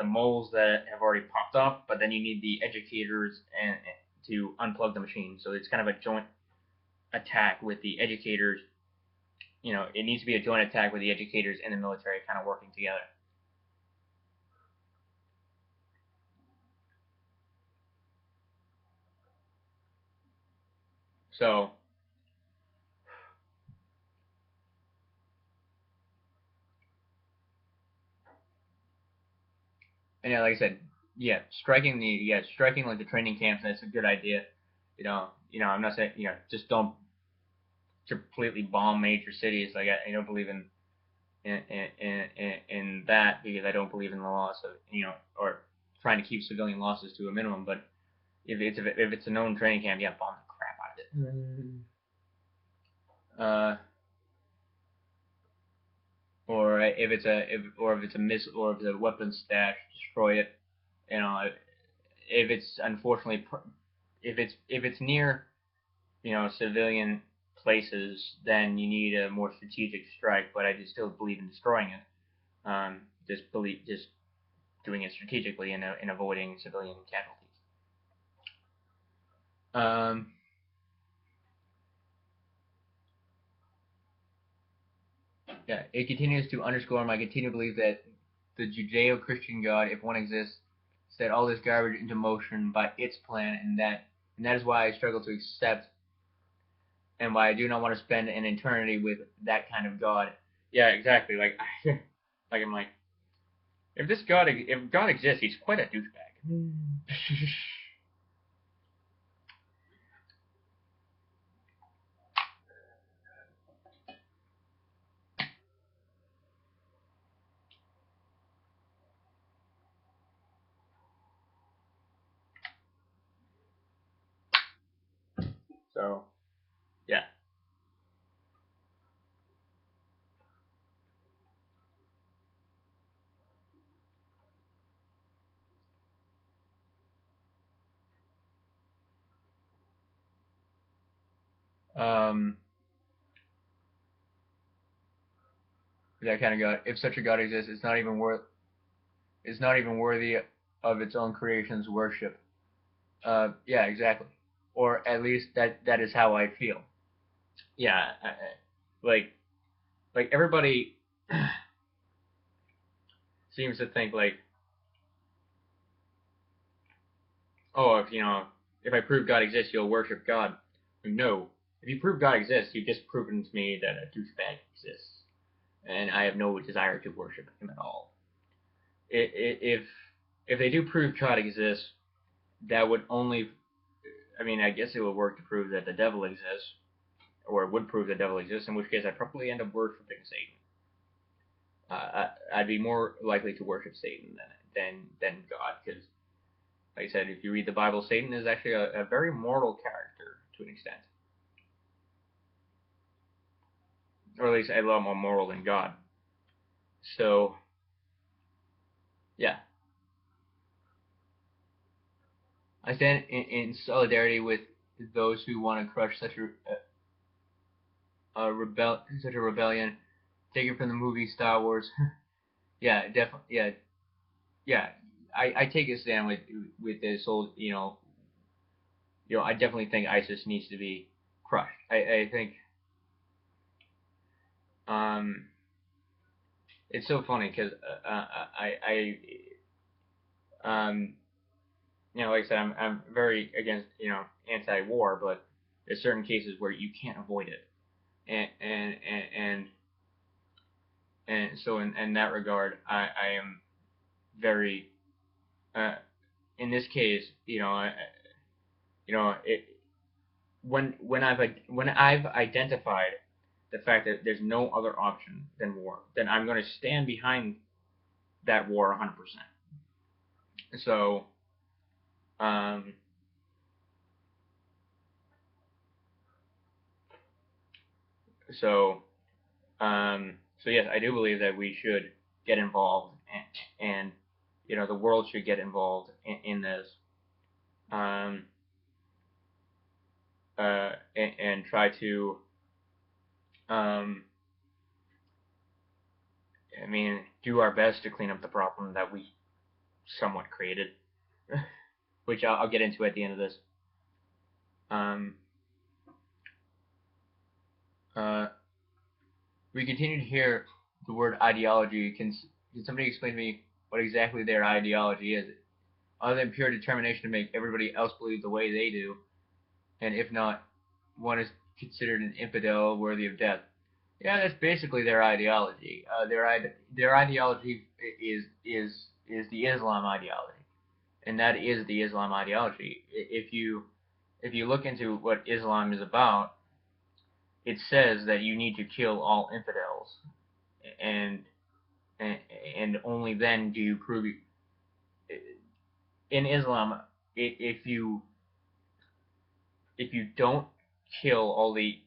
moles that have already popped up, but then you need the educators and to unplug the machine. So it's kind of a joint attack with the educators. It needs to be a joint attack with the educators and the military kind of working together. So, and yeah, like I said, yeah, striking like the training camps. That's a good idea. I'm not saying just don't completely bomb major cities. Like I don't believe in that because I don't believe in the loss of or trying to keep civilian losses to a minimum. But if it's a known training camp, yeah, bomb the crap out of it. Or if it's a missile or if it's a weapons stash, destroy it. You know, if it's unfortunately if it's near civilian places, then you need a more strategic strike. But I just still believe in destroying it. Just doing it strategically and avoiding civilian casualties. Um, yeah, it continues to underscore my continued belief that the Judeo-Christian God, if one exists, set all this garbage into motion by its plan, and that is why I struggle to accept and why I do not want to spend an eternity with that kind of God. Yeah, exactly. Like, like I'm like, if God exists, he's quite a douchebag. So, yeah. Um, that kind of God. If such a God exists, it's not even worthy of its own creation's worship. Yeah, exactly. Or at least that is how I feel. Yeah, like like everybody seems to think like, oh, if I prove God exists, you'll worship God. No, if you prove God exists, you've just proven to me that a douchebag exists, and I have no desire to worship him at all. If they do prove God exists, that would only, I mean, I guess it would work to prove that the devil exists, or it would prove the devil exists, in which case I'd probably end up worshiping Satan. I'd be more likely to worship Satan than God, because, like I said, if you read the Bible, Satan is actually a very moral character to an extent, or at least a lot more moral than God. So, yeah, I stand in solidarity with those who want to crush such a rebellion. Take it from the movie Star Wars. Yeah, definitely. Yeah, yeah. I take a stand with this whole. I definitely think ISIS needs to be crushed. I think um, it's so funny because um, like I said, I'm very against anti-war, but there's certain cases where you can't avoid it, and so in that regard, I am very in this case, it when I've identified the fact that there's no other option than war, then I'm going to stand behind that war 100%. So, um, So, so yes, I do believe that we should get involved, and the world should get involved in this, um, and try to, um, I mean, do our best to clean up the problem that we somewhat created, which I'll get into at the end of this. Um, uh, we continue to hear the word ideology. Can somebody explain to me what exactly their ideology is? Other than pure determination to make everybody else believe the way they do, and if not, one is considered an infidel worthy of death. Yeah, that's basically their ideology. Their ideology is the Islam ideology, and that is the Islam ideology. If you look into what Islam is about, it says that you need to kill all infidels, and and only then do you prove in Islam. If you don't kill all the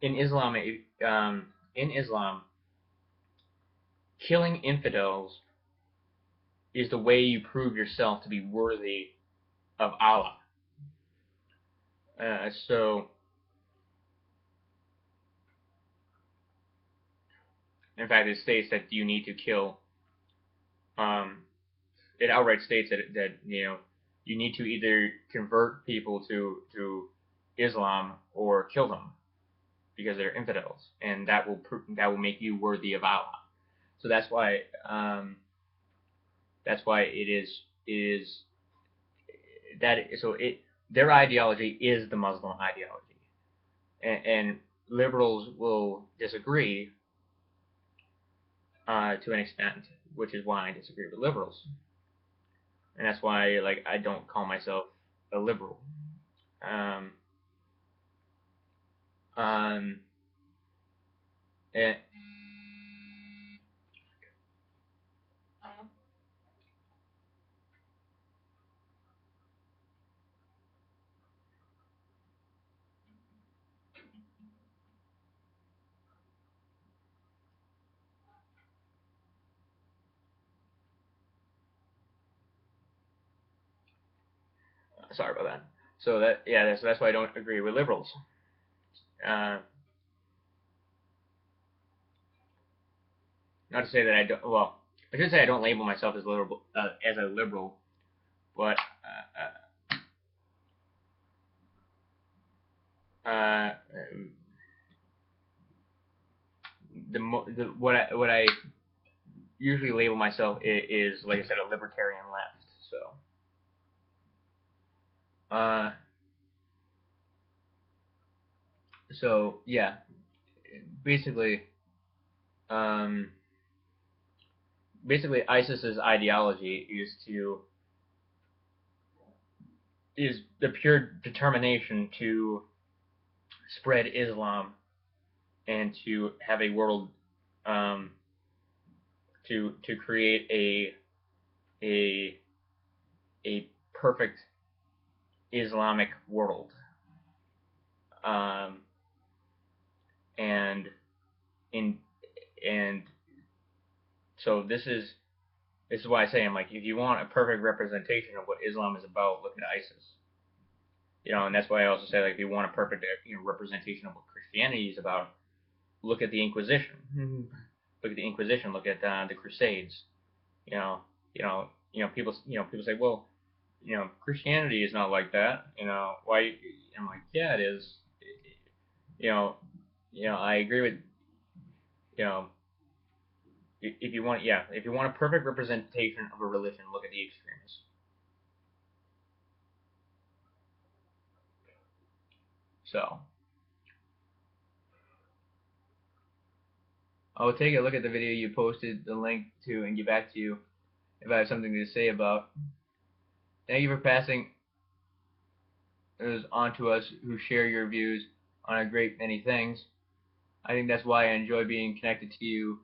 in Islam in Islam killing infidels is the way you prove yourself to be worthy of Allah. So in fact, it states that you need to kill. Um, it outright states that you need to either convert people to Islam or kill them because they're infidels, and that will make you worthy of Allah. So that's why it is that so it their ideology is the Muslim ideology, and liberals will disagree to an extent, which is why I disagree with liberals, and that's why I don't call myself a liberal. Um, um, and, sorry about that. So that's why I don't agree with liberals. Uh, Not to say that I don't. Well, I should say I don't label myself as liberal, as a liberal, but uh, what I usually label myself is, like I said, a libertarian left. Uh, so yeah, basically, um, ISIS's ideology is the pure determination to spread Islam and to have a world, um, to create a a perfect Islamic world. Um, and in and so this is why I say, I'm like, if you want a perfect representation of what Islam is about, look at ISIS. And that's why I also say, like, if you want a perfect representation of what Christianity is about, look at the Inquisition. Mm-hmm. Look at the Inquisition. Look at the Crusades. You know, people say, well, Christianity is not like that. Why? I'm like, yeah, it is. You know, I agree with you know if you want, a perfect representation of a religion, look at the extremists. So I'll take a look at the video you posted the link to and get back to you if I have something to say about. Thank you for passing those on to us who share your views on a great many things. I think that's why I enjoy being connected to you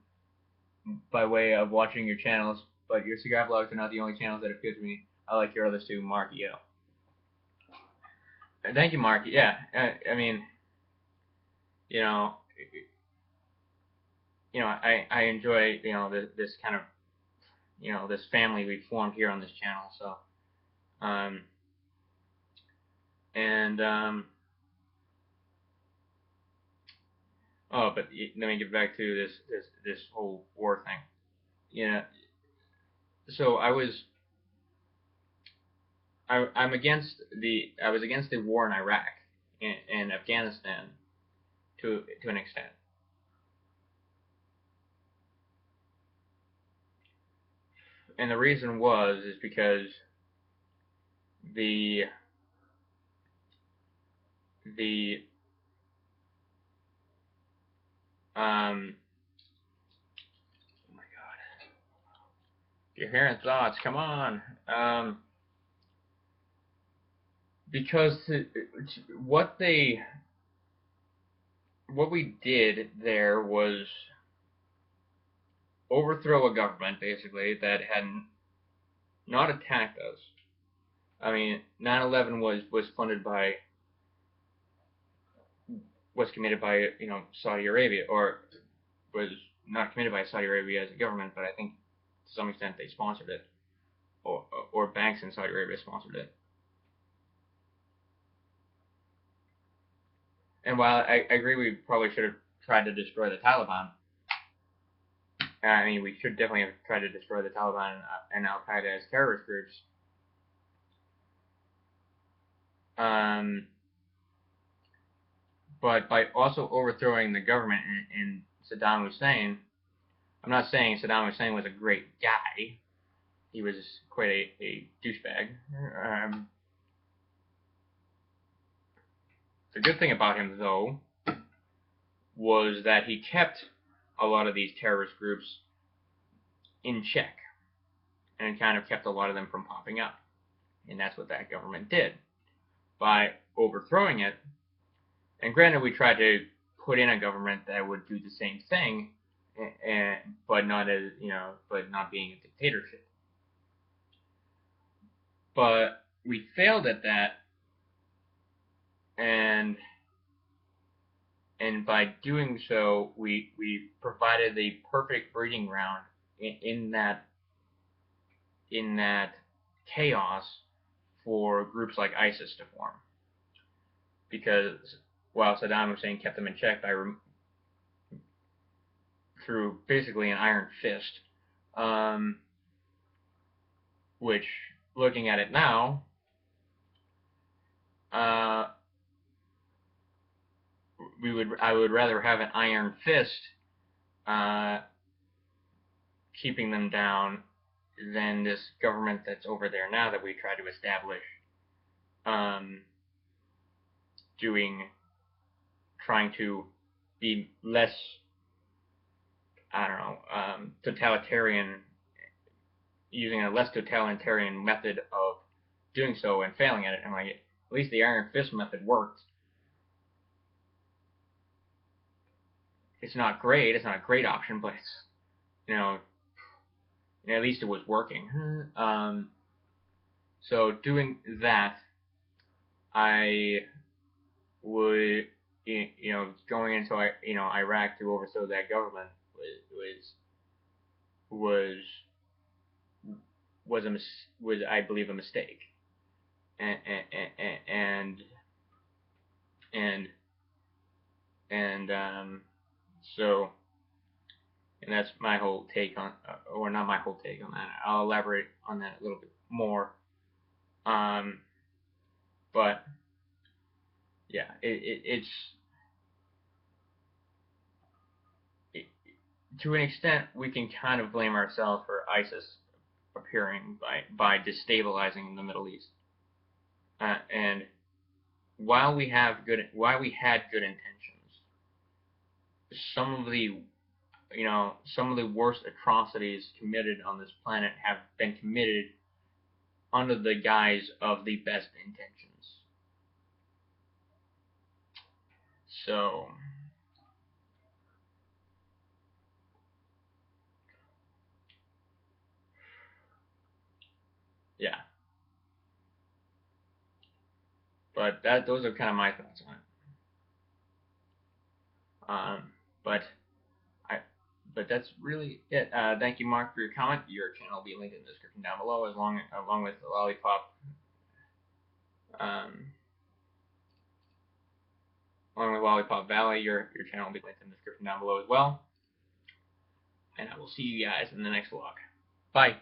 by way of watching your channels, but your cigar vlogs are not the only channels that appeal to me. I like your others too, Mark. Yeah. Thank you, Mark. Yeah, I mean, you know, I enjoy, this kind of, this family we formed here on this channel. So, um, and oh, but let me get back to this whole war thing. Yeah. So I was against the war in Iraq and Afghanistan to an extent. And the reason is because the the oh my god, you're hearing thoughts. Come on. Because what they what we did there was overthrow a government basically that had not attacked us. I mean, 9/11 was funded by was committed by Saudi Arabia, or was not committed by Saudi Arabia as a government, but I think to some extent they sponsored it, or banks in Saudi Arabia sponsored it. And while I agree we probably should have tried to destroy the Taliban, I mean we should definitely have tried to destroy the Taliban and Al Qaeda as terrorist groups. But by also overthrowing the government in Saddam Hussein, I'm not saying Saddam Hussein was a great guy. He was quite a douchebag. The good thing about him, though, was that he kept a lot of these terrorist groups in check and kind of kept a lot of them from popping up. And that's what that government did. By overthrowing it, and granted, we tried to put in a government that would do the same thing, but not being a dictatorship. But we failed at that, and by doing so, we provided the perfect breeding ground in that chaos for groups like ISIS to form. Because while Saddam Hussein kept them in check through basically an iron fist, which, looking at it now, I would rather have an iron fist keeping them down than this government that's over there now that we try to establish, trying to be less, I don't know, totalitarian, using a less totalitarian method of doing so and failing at it. And like, at least the iron fist method worked. It's not great. It's not a great option, but it's, at least it was working. So doing that, I would, going into Iraq to overthrow that government was I believe a mistake, and so, and that's my whole take on, or not my whole take on that. I'll elaborate on that a little bit more. But yeah, it's to an extent we can kind of blame ourselves for ISIS appearing by destabilizing the Middle East. And while we had good intentions, some of the worst atrocities committed on this planet have been committed under the guise of the best intentions. So, yeah. But those are kind of my thoughts on it. But I, but that's really it. Thank you, Mark, for your comment. Your channel will be linked in the description down below, along with the Lollipop, um, along with Lollipop Valley. Your channel will be linked in the description down below as well. And I will see you guys in the next vlog. Bye.